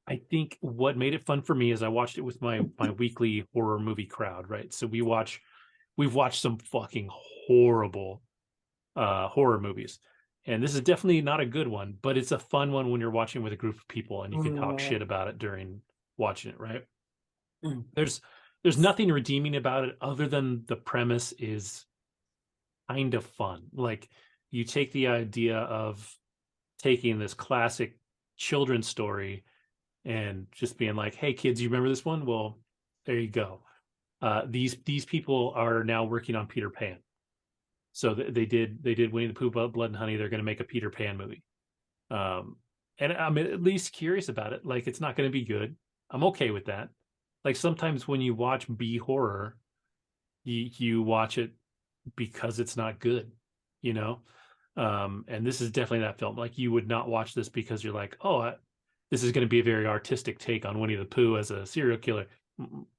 I think what made it fun for me is I watched it with my weekly horror movie crowd, right? So we've watched some fucking horrible horror movies. And this is definitely not a good one, but it's a fun one when you're watching with a group of people and you can talk shit about it during watching it, right? There's nothing redeeming about it other than the premise is kind of fun. Like you take the idea of taking this classic children's story and just being like, hey kids, you remember this one? Well, there you go. These people are now working on Peter Pan. So they did Winnie the Pooh, Blood and Honey. They're going to make a Peter Pan movie. And I'm at least curious about it. Like it's not going to be good. I'm okay with that. Like sometimes when you watch B horror, you watch it because it's not good, you know? And this is definitely that film. Like you would not watch this because you're like, oh, this is going to be a very artistic take on Winnie the Pooh as a serial killer.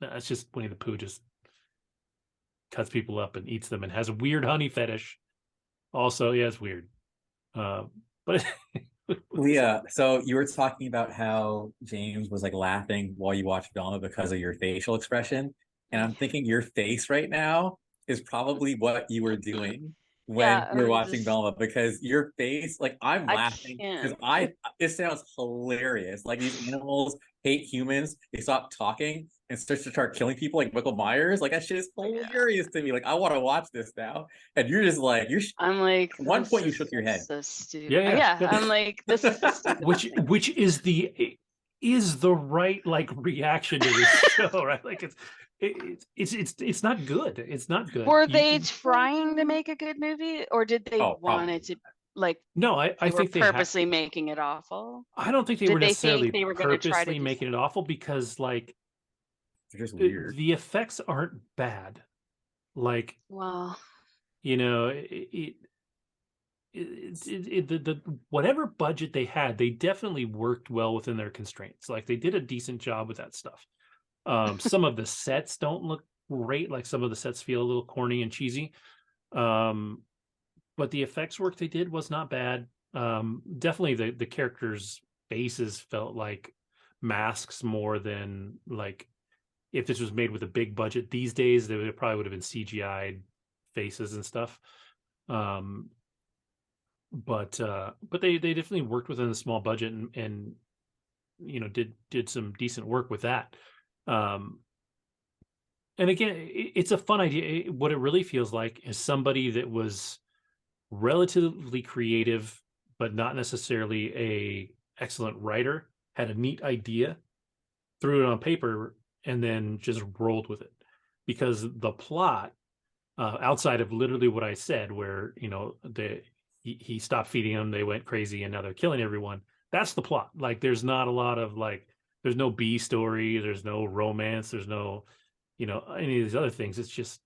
It's just Winnie the Pooh just cuts people up and eats them and has a weird honey fetish. Also, yeah, it's weird. But Leah, so you were talking about how James was like laughing while you watched Velma because of your facial expression. And I'm thinking your face right now is probably what you were doing when you were watching Velma, because your face, like I'm laughing because it sounds hilarious. Like these animals hate humans, they stop talking and start killing people like Michael Myers. Like that shit is hilarious to me. Like I want to watch this now. And you're just like I'm like at one point you shook your head. So stupid. Yeah. I'm like, this is which is the right like reaction to this show, right? Like it's not good. It's not good. Were they trying to make a good movie, or did they want it to like? No, I think they purposely making it awful. I don't think they were necessarily they were purposely making it awful because like they're just weird. The effects aren't bad. Like, well, you know, the whatever budget they had, they definitely worked well within their constraints. Like they did a decent job with that stuff. Some of the sets don't look great. Like some of the sets feel a little corny and cheesy. But the effects work they did was not bad. Definitely the characters' faces felt like masks more than like if this was made with a big budget these days, it probably would have been CGI'd faces and stuff. But they definitely worked within a small budget and you know did some decent work with that. And again, it's a fun idea. What it really feels like is somebody that was relatively creative, but not necessarily a excellent writer, had a neat idea, threw it on paper, and then just rolled with it. Because the plot, outside of literally what I said, where you know he stopped feeding them, they went crazy, and now they're killing everyone. That's the plot. Like, there's not a lot of like, there's no B story, there's no romance, there's no, you know, any of these other things. It's just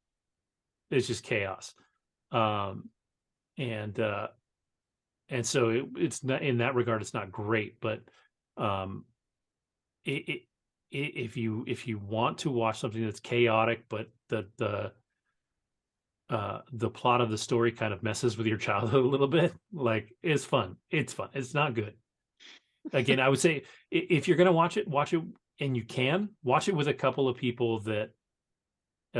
chaos. And so it's not, in that regard, it's not great, but if you want to watch something that's chaotic, but the plot of the story kind of messes with your childhood a little bit, like, it's fun. It's fun. It's not good. Again, I would say if you're going to watch it, and you can watch it with a couple of people that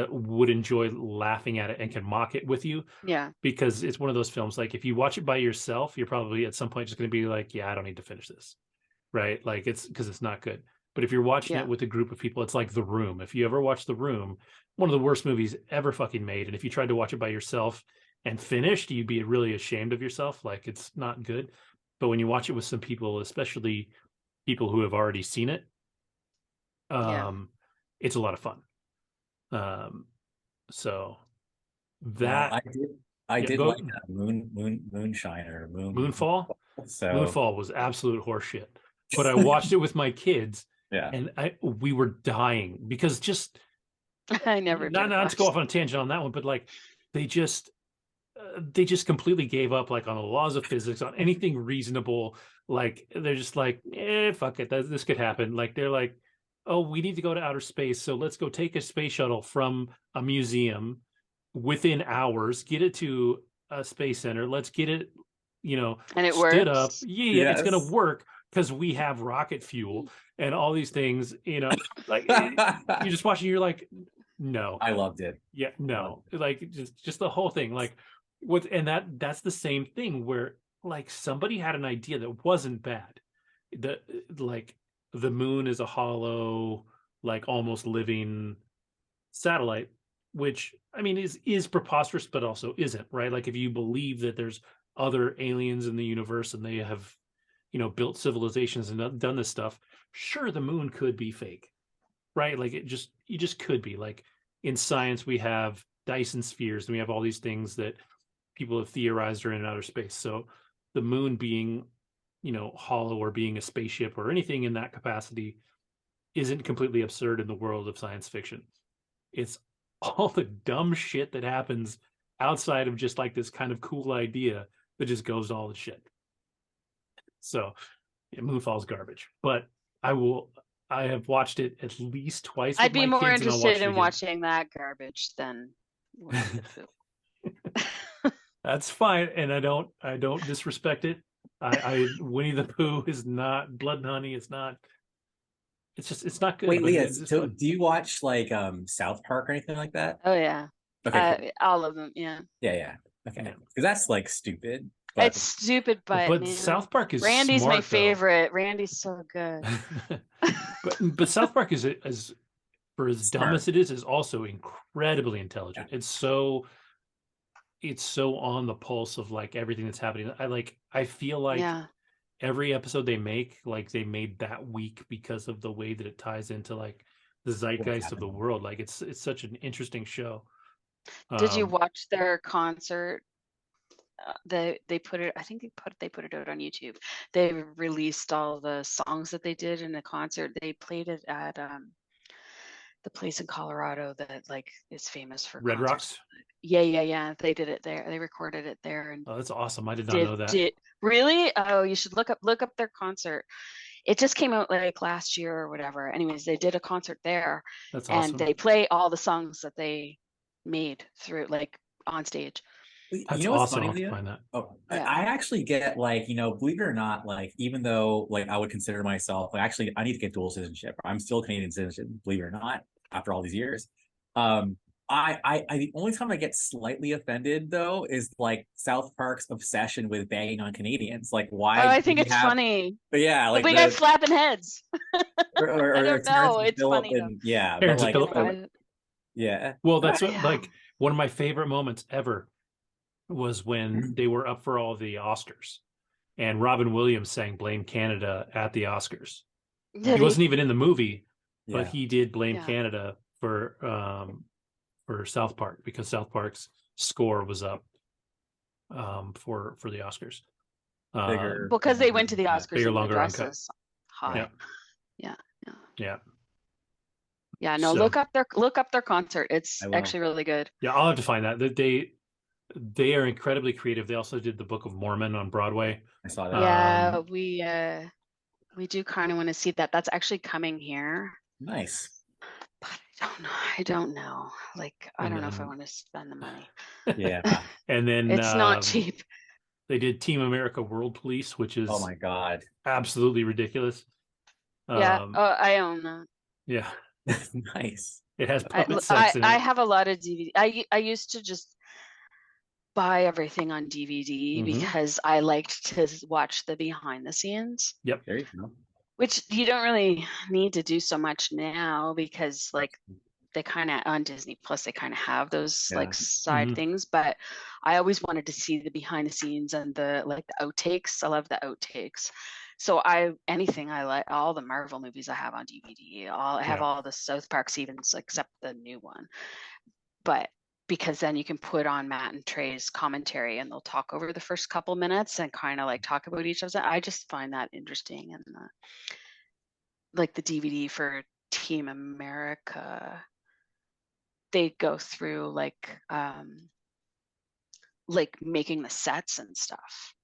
would enjoy laughing at it and can mock it with you. Yeah. Because it's one of those films, like, if you watch it by yourself, you're probably at some point just going to be like, yeah, I don't need to finish this. Right? Like, it's because it's not good. But if you're watching it with a group of people, it's like The Room. If you ever watch The Room, one of the worst movies ever fucking made. And if you tried to watch it by yourself and finished, you'd be really ashamed of yourself. Like, it's not good. But when you watch it with some people, especially people who have already seen it, it's a lot of fun. So that I did like that Moonfall. So Moonfall was absolute horseshit. But I watched it with my kids, and we were dying because just I never not to go off on a tangent on that one, but like they just completely gave up, like, on the laws of physics, on anything reasonable. Like, they're just like, fuck it, this could happen. Like, they're like, oh, we need to go to outer space, so let's go take a space shuttle from a museum within hours, get it to a space center, let's get it, you know, and it stood works. up. It's gonna work because we have rocket fuel and all these things, you know. Like, you're just watching, you're like, no. I loved it. Yeah, no. Like, just the whole thing. Like, that's the same thing where, like, somebody had an idea that wasn't bad. Like, the moon is a hollow, like, almost living satellite, which, I mean, is preposterous, but also isn't, right? Like, if you believe that there's other aliens in the universe and they have, you know, built civilizations and done this stuff, sure, the moon could be fake, right? Like, you just could be. Like, in science, we have Dyson spheres and we have all these things that people have theorized are in outer space. So the moon being, you know, hollow or being a spaceship or anything in that capacity isn't completely absurd in the world of science fiction. It's all the dumb shit that happens outside of just like this kind of cool idea that just goes all the shit. So Moonfall's garbage, but I have watched it at least twice. I'd be more interested in watching that garbage than Winnie the Pooh. That's fine, and I don't disrespect it. I Winnie the Pooh is not Blood and Honey. It's not. It's not good. Wait, Leah, so do you watch like South Park or anything like that? Oh yeah. Okay. Cool. All of them. Yeah. Yeah. Okay. Because that's like stupid. But it's stupid, but man, South Park is Randy's smart, my favorite. Randy's so good. but South Park is for as smart. Dumb as it is also incredibly intelligent. Yeah. It's so on the pulse of like everything that's happening. I feel like every episode they make, like, they made that week because of the way that it ties into like the zeitgeist of the world. Like, it's such an interesting show. Did you watch their concert? They put it. I think they put it out on YouTube. They released all the songs that they did in the concert. They played it at the place in Colorado that like is famous for Red concerts. Rocks. Yeah. They did it there. They recorded it there. And oh, that's awesome. I did not know that. Really? Oh, you should look up their concert. It just came out like last year or whatever. Anyways, they did a concert there. That's awesome. And they play all the songs that they made through like on stage. That's You know what's awesome. funny, I'll have to Leah? find that. Oh, Yeah. I actually get like, believe it or not, like even though like I would consider myself like actually I need to get dual citizenship. I'm still Canadian citizen, believe it or not, after all these years. Um, I the only time I get slightly offended though is like South Park's obsession with bagging on Canadians. Like, Oh, why I do think we it's have? funny. But yeah, The like big guys slapping heads. I or don't Terrence know. and It's Phillip funny though. and yeah, but Terrence and like Phillip. yeah, Well, that's what Yeah. like one of my favorite moments ever was when they were up for all the Oscars and Robin Williams sang Blame Canada at the Oscars. Did He wasn't even in the movie, but yeah. he did Blame Yeah. Canada for South Park because South Park's score was up for the Oscars. Bigger, Because they went to the yeah. Oscars Bigger, in their longer, uncut. dresses. Hot. Yeah. Yeah. Yeah. Yeah. Yeah. No, So- look up their concert. It's I will. actually really good. Yeah, I'll have to find that. They are incredibly creative. They also did the Book of Mormon on Broadway. I saw that. Yeah, we do kind of want to see that. That's actually coming here. Nice. But I don't know. Like, I And don't know if I then- want to spend the money. Yeah. And then It's not cheap. They did Team America World Police, which is Oh my God. absolutely ridiculous. Yeah. I own that. Yeah. Nice. It has puppet sex in it. I have a lot of DVD. I used to just buy everything on DVD Mhm. because I liked to watch the behind the scenes, Yep. There you go. which you don't really need to do so much now because like they kind of on Disney Plus, they kind of have those Yeah. like side Mhm. things, but I always wanted to see the behind the scenes and the outtakes. I love the outtakes. So anything I like, all the Marvel movies I have on DVD, I have Yeah. all the South Park Stevens except the new one. But because then you can put on Matt and Trey's commentary and they'll talk over the first couple minutes and kind of like talk about each other. I just find that interesting. And like the DVD for Team America, they go through like making the sets and stuff.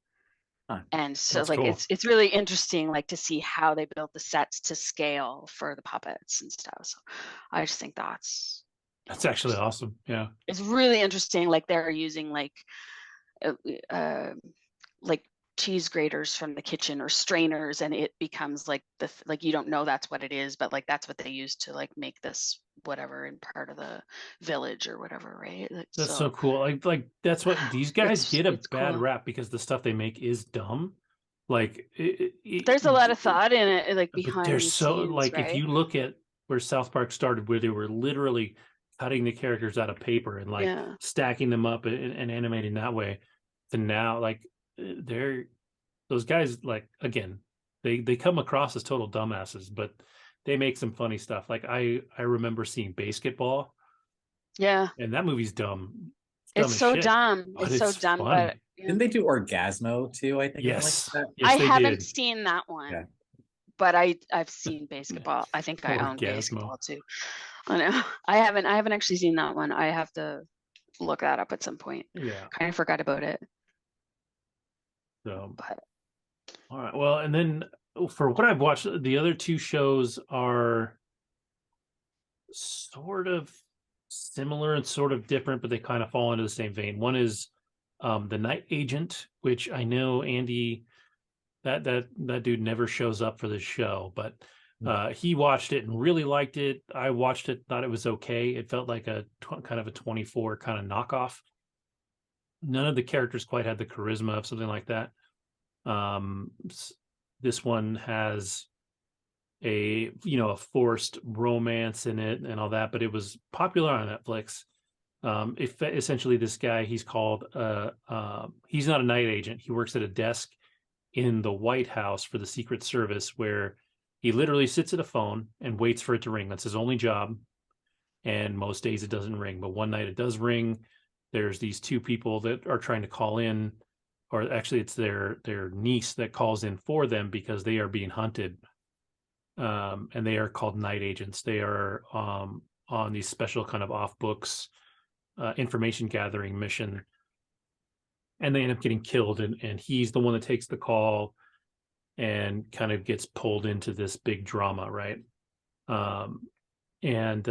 Huh. And so That's like cool. it's really interesting like to see how they built the sets to scale for the puppets and stuff. So I just think that's actually awesome. Yeah. it's really interesting. Like they're using like cheese graters from the kitchen or strainers, and it becomes like like you don't know that's what it is, but like that's what they use to like make this whatever in part of the village or whatever, right? Like, That's so cool. Like that's what these guys get a it's bad cool. rap because the stuff they make is dumb. Like There's a lot of thought in it, like but behind they're the so scenes, like right? if you look at where South Park started, where they were literally cutting the characters out of paper and like Yeah. stacking them up and animating that way, to now like those guys, like again, they come across as total dumbasses, but they make some funny stuff. Like I remember seeing Basketball. Yeah. And that movie's dumb. It's so shit, dumb. but It's so dumb, funny. but yeah. Didn't they do Orgasmo too? I think. Yes. Like that? Yes, I they haven't did. seen that one. Yeah. But I've seen Basketball. I think I own Orgasmo. Basketball too. I know. I haven't actually seen that one. I have to look that up at some point. Yeah. Kind of forgot about it. So, But all right. Well, and then for what I've watched, the other two shows are sort of similar and sort of different, but they kind of fall into the same vein. One is The Night Agent, which I know Andy, that dude never shows up for this show, but he watched it and really liked it. I watched it, thought it was okay. It felt like a kind of a 24 kind of knockoff. None of the characters quite had the charisma of something like that. This one has a forced romance in it and all that, but it was popular on Netflix. Essentially this guy, he's called he's not a night agent. He works at a desk in the White House for the Secret Service, where he literally sits at a phone and waits for it to ring. That's his only job. And most days it doesn't ring, but one night it does ring. There's these two people that are trying to call in, or actually it's their niece that calls in for them because they are being hunted. And they are called night agents. They are on these special kind of off books information gathering mission, and they end up getting killed. And he's the one that takes the call and kind of gets pulled into this big drama, right? And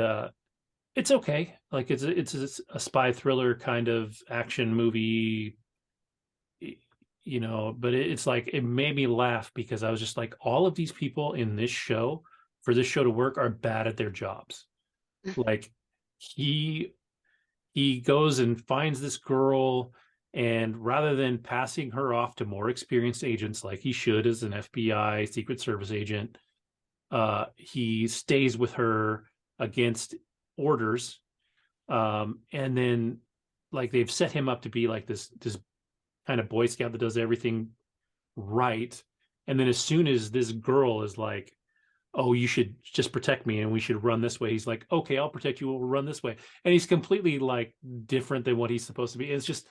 It's okay. Like it's a spy thriller kind of action movie, you know, but it's like it made me laugh because I was just like, all of these people in this show, for this show to work, are bad at their jobs. Like he he goes and finds this girl, and rather than passing her off to more experienced agents like he should as an FBI Secret Service agent, he stays with her against orders. And then like they've set him up to be like this kind of Boy Scout that does everything right. And then as soon as this girl is like, oh, you should just protect me and we should run this way, he's like, okay, I'll protect you, we'll run this way. And he's completely like different than what he's supposed to be. It's just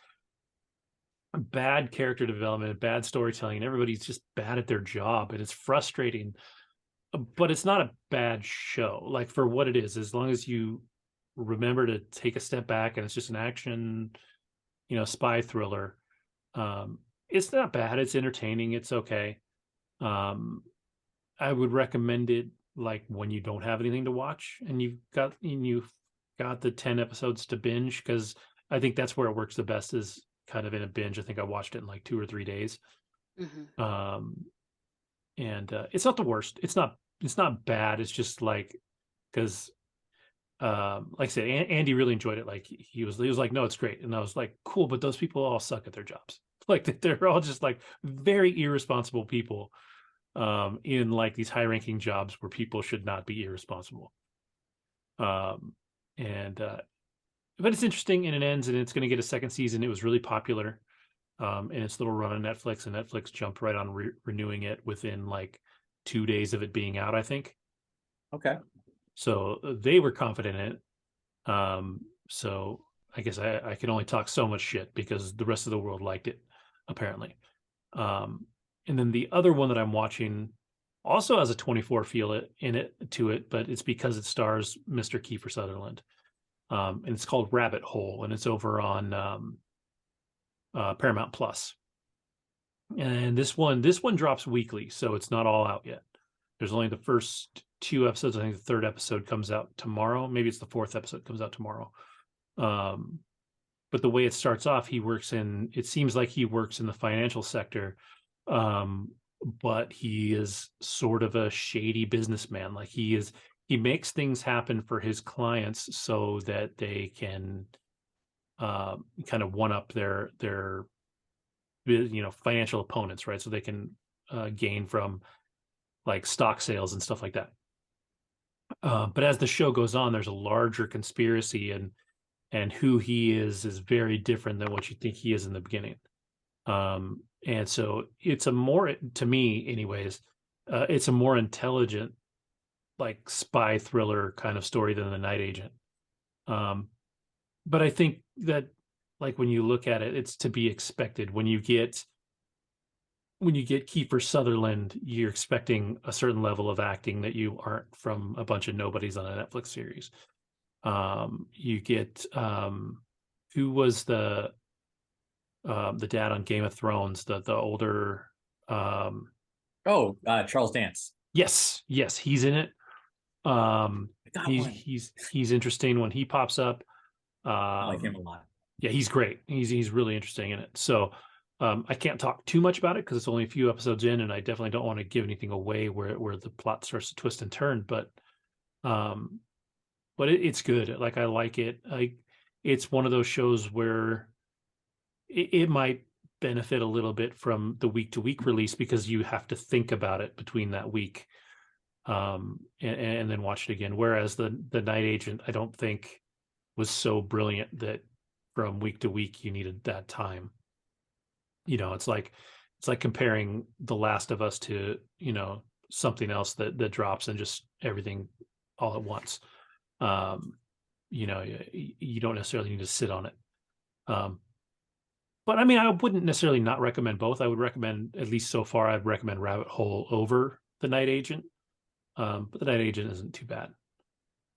bad character development, bad storytelling, and everybody's just bad at their job, and it's frustrating. But it's not a bad show, like for what it is, as long as you remember to take a step back and it's just an action, you know, spy thriller. It's not bad, it's entertaining, it's okay. um I would recommend it like when you don't have anything to watch and you've got the 10 episodes to binge, because I think that's where it works the best, is kind of in a binge. I think I watched it in like 2 or 3 days. Mhm. um and it's not the worst, it's not bad, it's just like, because like I said, Andy really enjoyed it. Like he was like, no, it's great. And I was like, cool, but those people all suck at their jobs. Like they're all just like very irresponsible people, in like these high ranking jobs where people should not be irresponsible. Um, and but it's interesting, and it ends, and it's going to get a second season. It was really popular, and it's a little run on Netflix, and Netflix jumped right on renewing it within like 2 days of it being out, I think. Okay. So they were confident in it. So I guess I can only talk so much shit because the rest of the world liked it, apparently. Um, and then the other one that I'm watching also has a 24 feel in it to it, but it's because it stars Mr. Kiefer Sutherland. And it's called Rabbit Hole, and it's over on Paramount Plus. And this one drops weekly, so it's not all out yet. There's only the first 2 episodes. I think the third episode comes out tomorrow. Maybe it's the fourth episode comes out tomorrow. Um, but the way it starts off, it seems like he works in the financial sector, um, but he is sort of a shady businessman. Like he makes things happen for his clients so that they can kind of one up their financial opponents, right? So they can gain from like stock sales and stuff like that. But as the show goes on, there's a larger conspiracy, and who he is very different than what you think he is in the beginning. And so it's a more, to me anyways, it's a more intelligent like spy thriller kind of story than The Night Agent. But I think that like when you look at it, it's to be expected. When you get Kiefer Sutherland, you're expecting a certain level of acting that you aren't from a bunch of nobodies on a Netflix series. You get who was the dad on Game of Thrones, the older Charles Dance. yes, he's in it. He's One. he's interesting when he pops up. I like him a lot. Yeah, he's great. He's really interesting in it. So I can't talk too much about it because it's only a few episodes in, and I definitely don't want to give anything away where the plot starts to twist and turn. Um, but it's good. Like I like it. It's one of those shows where it might benefit a little bit from the week to week release because you have to think about it between that week, and then watch it again. Whereas the Night Agent, I don't think was so brilliant that from week to week you needed that time. It's like comparing The Last of Us to something else that drops and just everything all at once. You don't necessarily need to sit on it. But I mean, I wouldn't necessarily not recommend both. I would recommend, at least so far, I'd recommend Rabbit Hole over The Night Agent. But The Night Agent isn't too bad.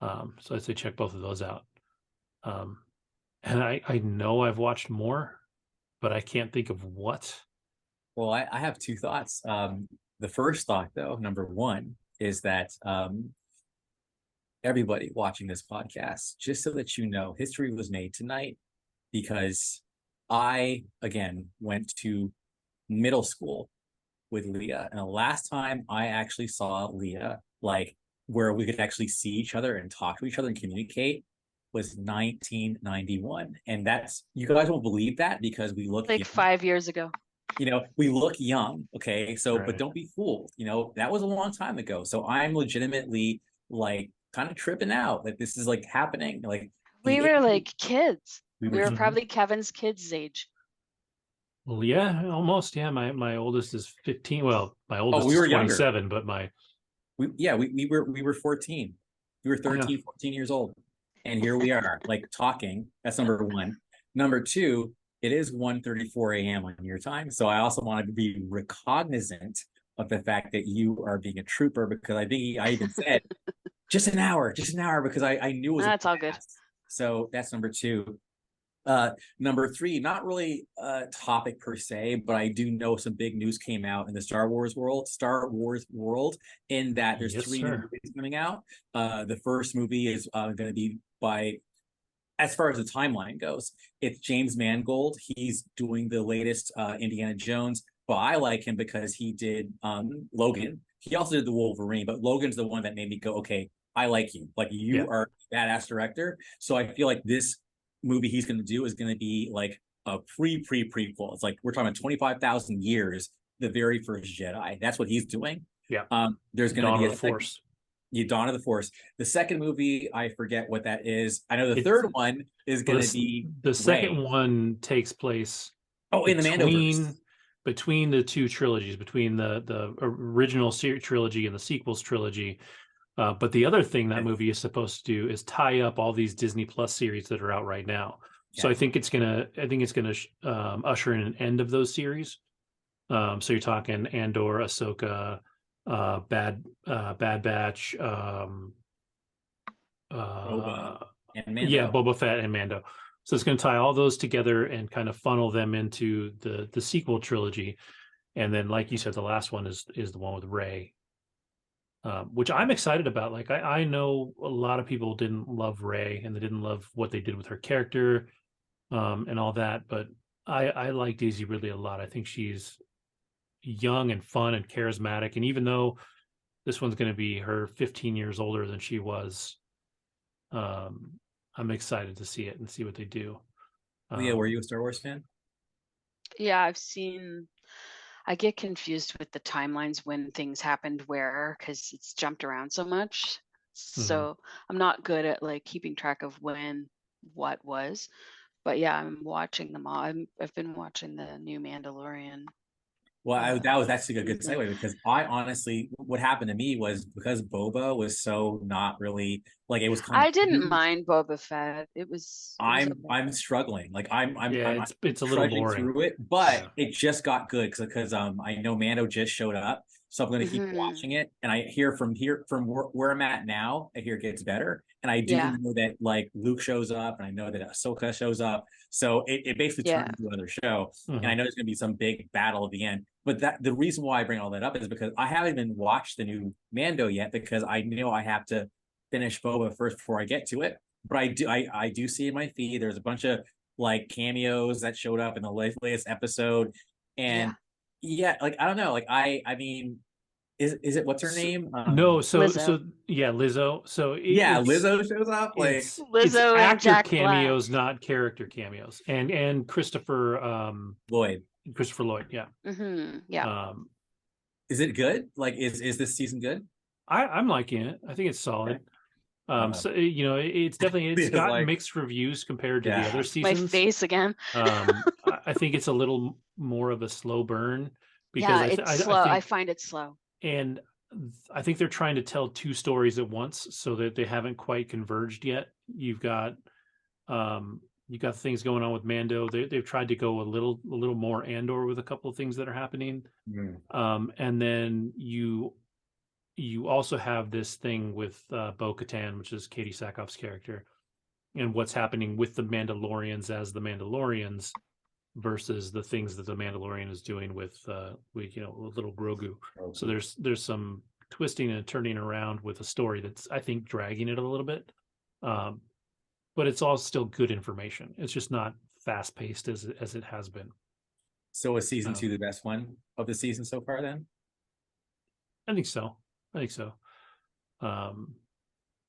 So I'd say check both of those out. And I know I've watched more, but I can't think of what. Well, I have two thoughts. The first thought, though, number one, is that everybody watching this podcast, just so that you know, history was made tonight because I, again, went to middle school with Leah. And the last time I actually saw Leah, like where we could actually see each other and talk to each other and communicate, was 1991. And that's, you guys won't believe that because we look like young. 5 years ago. We look young. Okay. So, Right. but don't be fooled. That was a long time ago. So I'm legitimately like kind of tripping out that this is like happening. Like We were like kids. we We were Mhm. probably Kevin's kids' age. Well, yeah, almost. Yeah, my oldest is 15. Well, my oldest we is were younger. 27, but my we were 14. We were 13, 14 years old. And here we are, like talking. That's number one. Number two, it is 1:34 a.m. on your time. So I also wanted to be recognizant of the fact that you are being a trooper because I think I even said just an hour, because I knew it was That's all good. So that's number two. Number three, not really a topic per se, but I do know some big news came out in the Star Wars world, in that there's Yes, three new sir. movies coming out. The first movie is going to be by, as far as the timeline goes, it's James Mangold. He's doing the latest Indiana Jones, but I like him because he did Logan. He also did the Wolverine, but Logan's the one that made me go, okay, I like you. Like you are a badass director. So I feel like this movie he's going to do is going to be like a prequel. It's like we're talking about 25,000 years, the very first Jedi. That's what he's doing. Yeah. There's going to Dawn be of the Force. Dawn of the Force. The second movie, I forget what that is. I know the third one is going to be the second Rey. one takes place in the Mandoverse. Between the two trilogies, between the original trilogy and the sequels trilogy. But the other thing that movie is supposed to do is tie up all these Disney Plus series that are out right now. So I think it's gonna usher in an end of those series. So you're talking Andor, Ahsoka, Bad Batch, Boba and Mando. yeah, Boba Fett and Mando. So it's going to tie all those together and kind of funnel them into the sequel trilogy. And then, like you said, the last one is the one with Rey, which I'm excited about. Like I know a lot of people didn't love Rey and they didn't love what they did with her character, and all that. But I like Daisy Ridley a lot. I think she's young and fun and charismatic. And even though this one's going to be her 15 years older than she was, I'm excited to see it and see what they do. Leah, were you a Star Wars fan? Yeah, I get confused with the timelines when things happened where, because it's jumped around so much. So I'm not good at like keeping track of when what was. But yeah, I'm watching them all. I've been watching the new Mandalorian. Well, that was actually a good segue because I honestly, what happened to me was because Boba was so not really like it was kind of. I didn't mind Boba Fett. I'm struggling. Like I'm it's a little trudging boring through it, but it just got good because I know Mando just showed up, so I'm going to keep watching it. And I hear from where I'm at now, I hear it gets better. And I do know that like Luke shows up, and I know that Ahsoka shows up. So it basically turns into another show. And I know there's going to be some big battle at the end. But the reason why I bring all that up is because I haven't even watched the new Mando yet because I know I have to finish Boba first before I get to it. But I do see in my feed there's a bunch of like cameos that showed up in the latest episode. And like I don't know, like I mean, is it what's her name? No, so Lizzo. so yeah, Lizzo. So Lizzo shows up. Like Lizzo and actor Jack cameos, Black. not character cameos, and Christopher Lloyd. Christopher Lloyd, yeah. Yeah. Is it good? Like is this season good? I'm liking it. I think it's solid. So it's definitely got like, mixed reviews compared to the other seasons. My face again. I think it's a little more of a slow burn because it's slow. I find it slow. And I think they're trying to tell two stories at once, so that they haven't quite converged yet. You've got things going on with Mando. They've tried to go a little more Andor with a couple of things that are happening. And then you also have this thing with Bo-Katan, which is Katie Sackhoff's character, and what's happening with the Mandalorians as the Mandalorians versus the things that the Mandalorian is doing with little Grogu. So there's some twisting and turning around with a story that's, I think, dragging it a little bit. But it's all still good information. It's just not fast paced as it has been. So is season 2 the best one of the season so far then? I think so.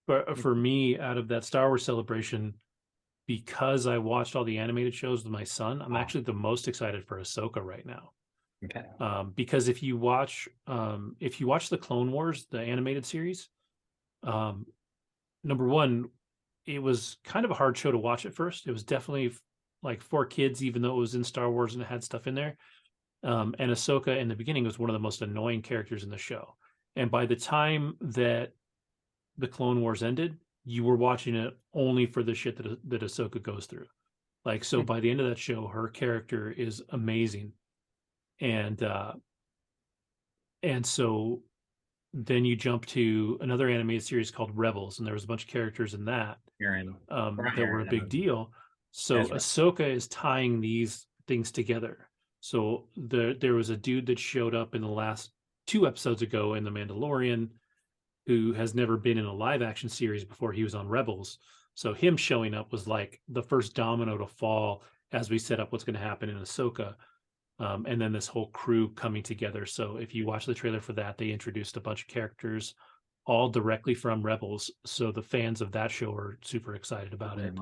But for me, out of that Star Wars Celebration, because I watched all the animated shows with my son, I'm actually the most excited for Ahsoka right now. Okay. Because if you watch the Clone Wars, the animated series, number one, it was kind of a hard show to watch at first. It was definitely like for kids, even though it was in Star Wars and it had stuff in there. And Ahsoka in the beginning was one of the most annoying characters in the show. And by the time that the Clone Wars ended, you were watching it only for the shit that Ahsoka goes through. Like, so by the end of that show, her character is amazing. And so then you jump to another animated series called Rebels, and there was a bunch of characters in that that were a big deal. So Ahsoka is tying these things together. So there was a dude that showed up in the last 2 episodes ago in The Mandalorian who has never been in a live action series before. He was on Rebels. So him showing up was like the first domino to fall as we set up what's going to happen in Ahsoka. And then this whole crew coming together. So if you watch the trailer for that, they introduced a bunch of characters all directly from Rebels. So the fans of that show are super excited about it.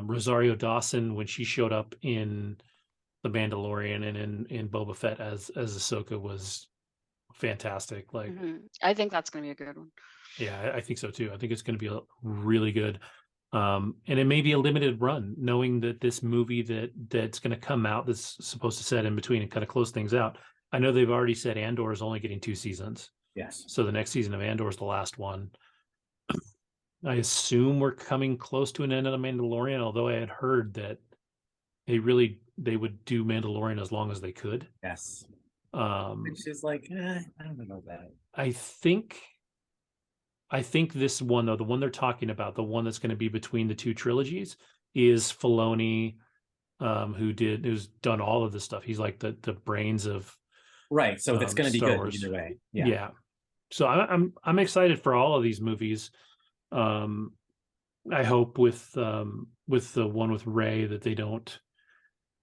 Rosario Dawson, when she showed up in The Mandalorian and in Boba Fett as Ahsoka, was fantastic. Like, I think that's going to be a good one. Yeah, I think so too. I think it's going to be really good. And it may be a limited run, knowing that this movie that's going to come out, that's supposed to set in between and kind of close things out. I know they've already said Andor is only getting 2 seasons. Yes. So the next season of Andor is the last one. I assume we're coming close to an end of The Mandalorian, although I had heard that they would do Mandalorian as long as they could. Yes. Which is like, I don't know that. I think this one, though, the one they're talking about, the one that's going to be between the 2 trilogies, is Filoni, who's done all of this stuff. He's like the brains of right. So that's going to be Star good Wars. either way. Yeah. So I'm excited for all of these movies. I hope with the one with Rey that they don't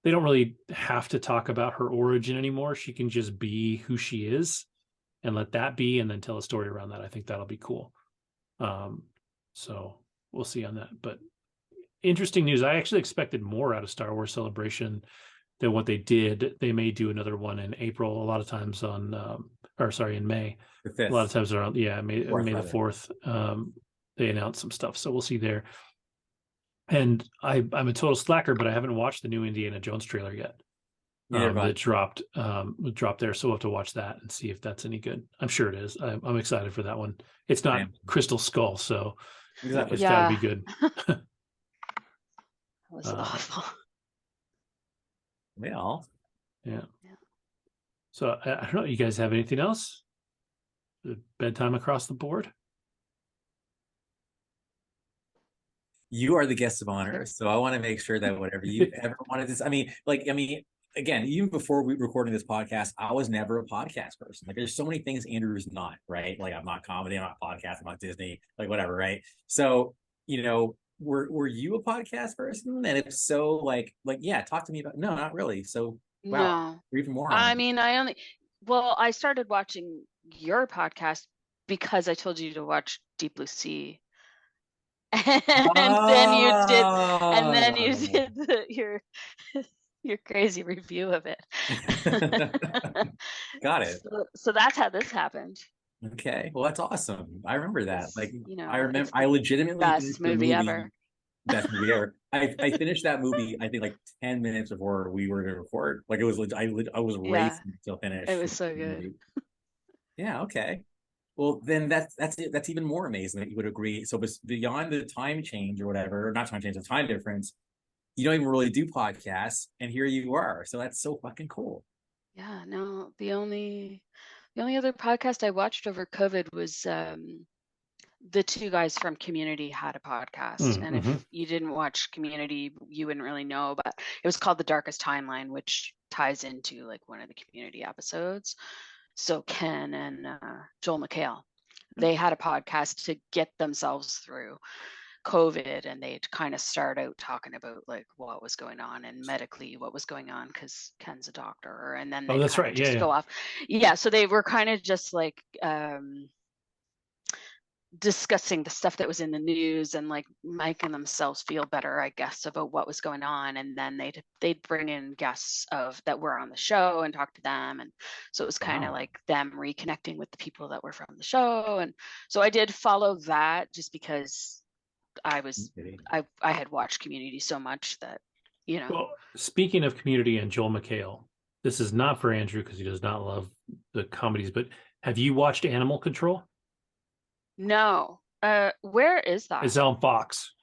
really have to talk about her origin anymore. She can just be who she is and let that be, and then tell a story around that. I think that'll be cool. So we'll see on that. But interesting news. I actually expected more out of Star Wars Celebration than what they did. They may do another one in April. A lot of times in May. The 5th. A lot of times around May the 4th. They announced some stuff, so we'll see there. And I'm a total slacker, but I haven't watched the new Indiana Jones trailer yet. That dropped there, so we'll have to watch that and see if that's any good. I'm sure it is. I'm excited for that one. It's not Crystal Skull, so it's got to be good. That was awful. Well, yeah. So I don't know. You guys have anything else? Bedtime across the board? You are the guest of honor, so I want to make sure that whatever you ever wanted to. I mean, again, even before we recording this podcast, I was never a podcast person. Like, there's so many things Andrew's not, right? Like, I'm not comedy, I'm not podcast, I'm not Disney, like whatever, right? So, were you a podcast person? And if so, like, yeah, talk to me about. No, not really. So, wow, no. even more. I mean, I started watching your podcast because I told you to watch Deep Blue Sea. Then you did your crazy review of it. Got it. So that's how this happened. Okay, well, that's awesome. I remember that. I remember. I legitimately best movie ever. Best movie ever. I finished that movie. I think 10 minutes before we were to record. Like, it was. I was racing to finish. It was so good. Yeah. Okay. Well, then that's even more amazing that you would agree. So beyond the time change or whatever, not time change, the time difference, you don't even really do podcasts, and here you are. So that's so fucking cool. Yeah, no, the only other podcast I watched over COVID was the 2 guys from Community had a podcast. And if you didn't watch Community, you wouldn't really know, but it was called The Darkest Timeline, which ties into like one of the Community episodes. So Ken and Joel McHale, they had a podcast to get themselves through COVID, and they'd kind of start out talking about like what was going on and medically what was going on, because Ken's a doctor, and then Oh, they'd that's kind right. of just Yeah, go off. Yeah, so they were kind of just like discussing the stuff that was in the news and like making themselves feel better, I guess, about what was going on. And then they'd bring in guests of that were on the show and talk to them. And so it was kind of Wow. like them reconnecting with the people that were from the show. And so I did follow that, just because I had watched Community so much that, you know. Well, speaking of Community and Joel McHale, this is not for Andrew because he does not love the comedies, but have you watched Animal Control? No. Where is that? It's on Fox.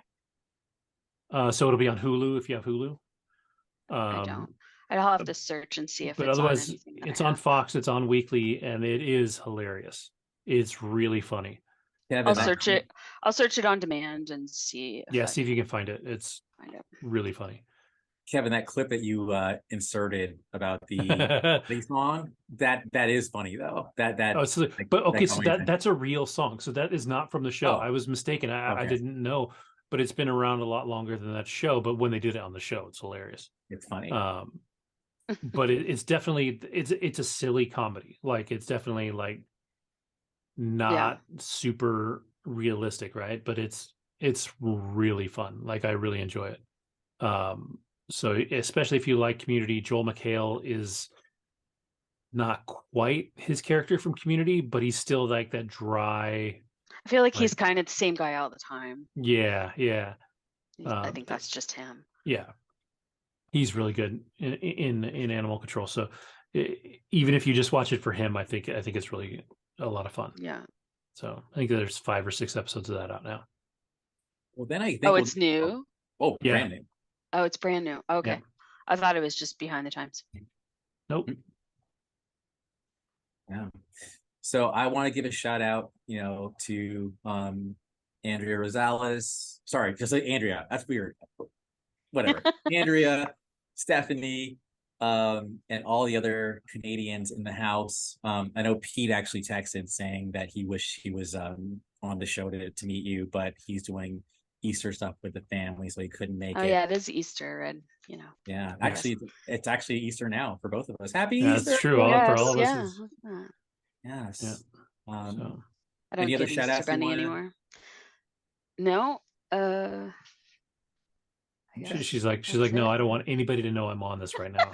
So it'll be on Hulu if you have Hulu. I don't. I'll have to search and see if But it's on otherwise, anything that it's I on have. Fox. It's on weekly, and it is hilarious. It's really funny. Kevin, I'll search it. I'll search it on demand and see if Yeah, see if you can find it. It's find it. really funny. Kevin, that clip that you inserted about the song, that is funny though. That's a real song. So that is not from the show. Oh, I was mistaken. I okay. didn't know, but it's been around a lot longer than that show. But when they did it on the show, it's hilarious. It's funny. But it's definitely it's a silly comedy. Like it's definitely like not super realistic, right? But it's really fun. Like I really enjoy it. So especially if you like Community, Joel McHale is not quite his character from Community, but he's still like that dry. I feel like he's kind of the same guy all the time. Yeah. I think that's just him. Yeah, he's really good in Animal Control. So even if you just watch it for him, I think it's really a lot of fun. Yeah. So I think there's 5 or 6 episodes of that out now. Well, then I think. Oh, it's new. Oh, yeah. brand new. Oh, it's brand new. Okay. Yeah. I thought it was just behind the times. Nope. Yeah. So I want to give a shout out, to Andrea Rosales. Sorry, just like Andrea. That's weird. Whatever. Andrea, Stephanie, and all the other Canadians in the house. I know Pete actually texted saying that he wished he was on the show to meet you, but he's doing Easter stuff with the family, so he couldn't make it. Oh yeah, it is Easter, and Yeah, actually, it's actually Easter now for both of us. Happy Yeah, Easter! that's true. For all of us. Yes. Yeah. I don't any other get shout Easter outs Bunny anymore. No. She's like, no, I don't want anybody to know I'm on this right now.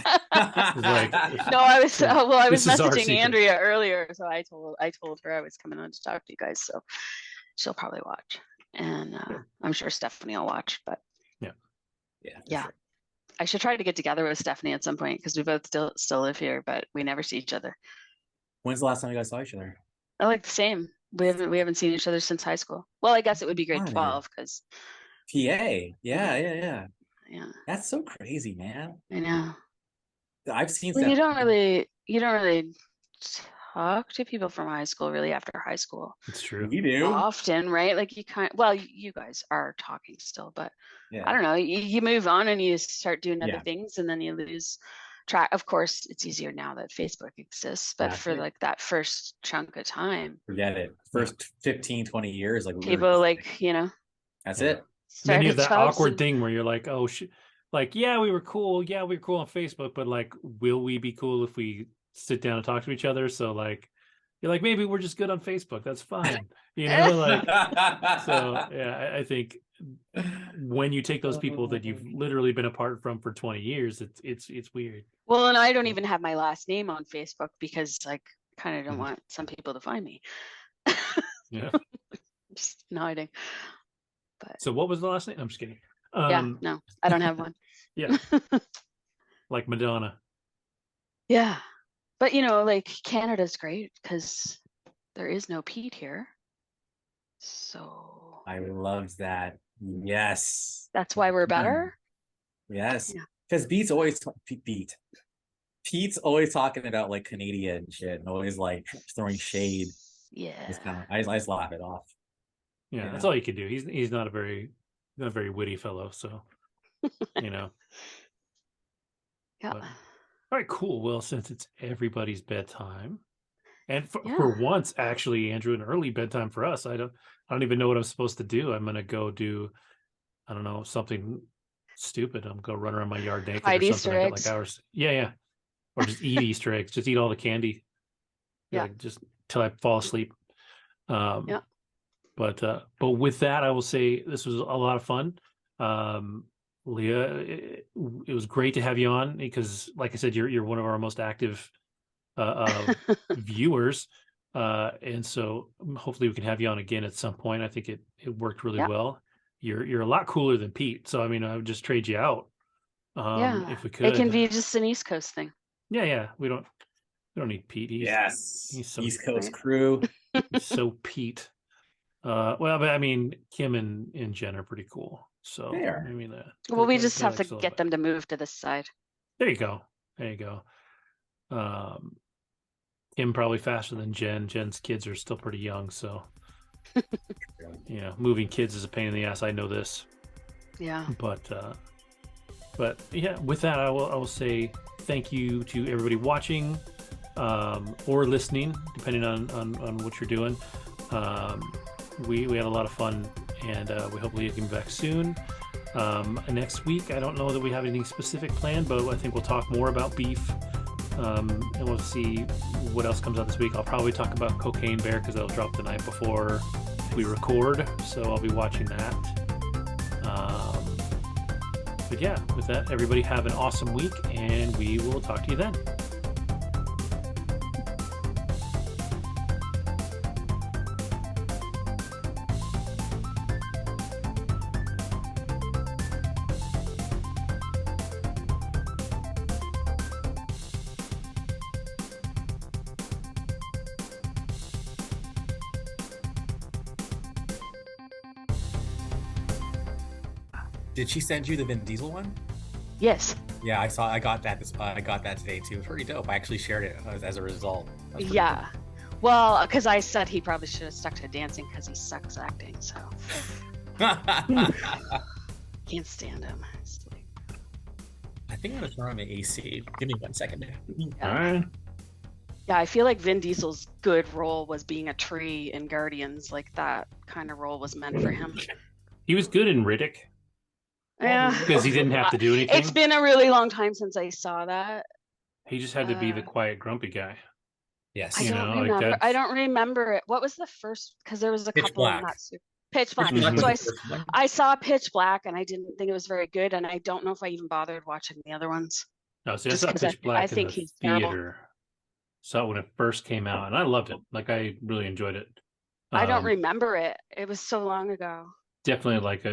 Like, no, I was messaging Andrea earlier, so I told her I was coming on to talk to you guys, so she'll probably watch, and I'm sure Stephanie will watch. But yeah, sure. I should try to get together with Stephanie at some point, because we both still live here, but we never see each other. When's the last time you guys saw each other? I like the same. We haven't seen each other since high school. Well, I guess it would be grade 12 because PA. Yeah. That's so crazy, man. I know. I've seen. Well, you don't really talk to people from high school really after high school. It's true. You do often, right? Like you guys are talking still, but yeah. I don't know. You move on and you start doing other things, and then you lose track. Of course, it's easier now that Facebook exists, but for like that first chunk of time, forget it. First 15, 20 years, like people that's it. Then you have that awkward thing where you're like, oh shit, like we were cool. Yeah, we were cool on Facebook, but like, will we be cool if we sit down and talk to each other? So like, you're like, maybe we're just good on Facebook. That's fine, like. So yeah, I think when you take those people that you've literally been apart from for 20 years, it's weird. Well, and I don't even have my last name on Facebook because like, kind of don't want some people to find me. Yeah, just hiding. But so what was the last name? I'm just kidding. No, I don't have one. Yeah, like Madonna. Yeah, but like Canada's great because there is no Pete here. So I love that. Yes, that's why we're better. Yes, because Pete's always talking about like Canadian shit and always like throwing shade. Yeah, I just laugh it off. Yeah, that's all you can do. He's not a very witty fellow, so Yeah. But, all right, cool. Well, since it's everybody's bedtime, And for Yeah. once, actually, Andrew, an early bedtime for us. I don't even know what I'm supposed to do. I'm gonna go do, I don't know, something stupid. I'm gonna go run around my yard naked Hide or something. Easter I got like eggs. hours. Yeah, yeah. Or just eat Easter eggs. Just eat all the candy. Yeah. Like just till I fall asleep. Yeah. But with that, I will say this was a lot of fun. Leah, it was great to have you on because, like I said, you're one of our most active viewers, and so hopefully we can have you on again at some point. I think it worked really Yeah. well. You're a lot cooler than Pete, so I mean, I would just trade you out Yeah. if we It can could. be just an East Coast thing. Yeah, we don't need Pete. He's so East Coast Right. crew. he's so Pete. Well, but I mean, Kim and Jen are pretty cool. So They are. I mean, Well, we just they have like to us a little get bit. them to move to this side. There you go. Kim probably faster than Jen. Jen's kids are still pretty young, so moving kids is a pain in the ass. I know this, Yeah. but yeah, with that, I will say thank you to everybody watching or listening, depending on what you're doing. We had a lot of fun, and we hope Leah can be back soon. Next week, I don't know that we have anything specific planned, but I think we'll talk more about beef, and we'll see what else comes out this week. I'll probably talk about Cocaine Bear because that'll drop the night before we record, so I'll be watching that. But yeah, with that, everybody have an awesome week, and we will talk to you then. Did she send you the Vin Diesel one? Yes. Yeah, I got that. I got that today too. It was pretty dope. I actually shared it as a result. Yeah. Well, because I said he probably should have stuck to dancing because he sucks acting. So can't stand him. I think I'm gonna turn on the AC. Give me 1 second. All right. Yeah, I feel like Vin Diesel's good role was being a tree in Guardians. Like that kind of role was meant for him. He was good in Riddick. Yeah. Because he didn't have to do anything. It's been a really long time since I saw that. He just had to be the quiet, grumpy guy. Yes. I don't remember it. What was the first? Because there was a Pitch couple Black. of not super. Pitch Black. Pitch Black So was the first one. I saw Pitch Black and I didn't think it was very good, and I don't know if I even bothered watching the other ones. No, see, I Just saw 'cause Pitch Black I in think the he's terrible. theater. Saw it when it first came out, and I loved it. Like I really enjoyed it. I don't remember it. It was so long ago. Definitely like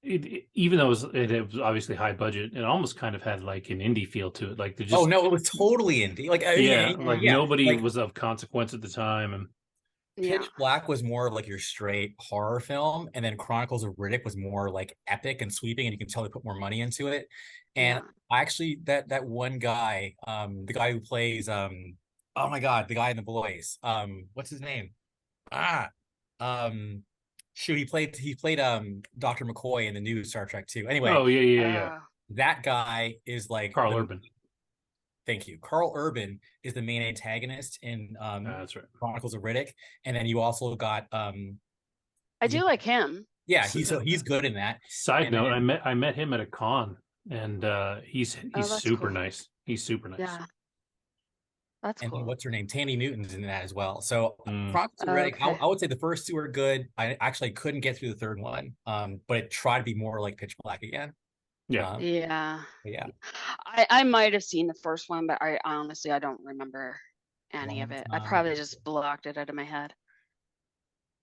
even though it was obviously high budget, it almost kind of had like an indie feel to it. Like they just, oh no, it was totally indie. Like nobody was of consequence at the time, and Pitch Black was more of like your straight horror film, and then Chronicles of Riddick was more like epic and sweeping, and you can tell they put more money into it. And actually, that one guy, the guy who plays oh my god, the guy in The Boys, what's his name? Shoot, he played Dr. McCoy in the new Star Trek 2. Anyway. Oh yeah. That guy is like Carl Urban. Thank you. Carl Urban is the main antagonist in that's right. Chronicles of Riddick, and then you also got I do like him. Yeah, he's good in that. Side note, I met him at a con, and he's super cool. nice. He's super nice. Yeah. That's and cool. What's her name? Tammy Newton's in that as well. So Chronicles of Riddick, okay. I would say the first two are good. I actually couldn't get through the third one, but it tried to be more like Pitch Black again. Yeah. Yeah. I might have seen the first one, but I honestly don't remember any of it. I probably just blocked it out of my head.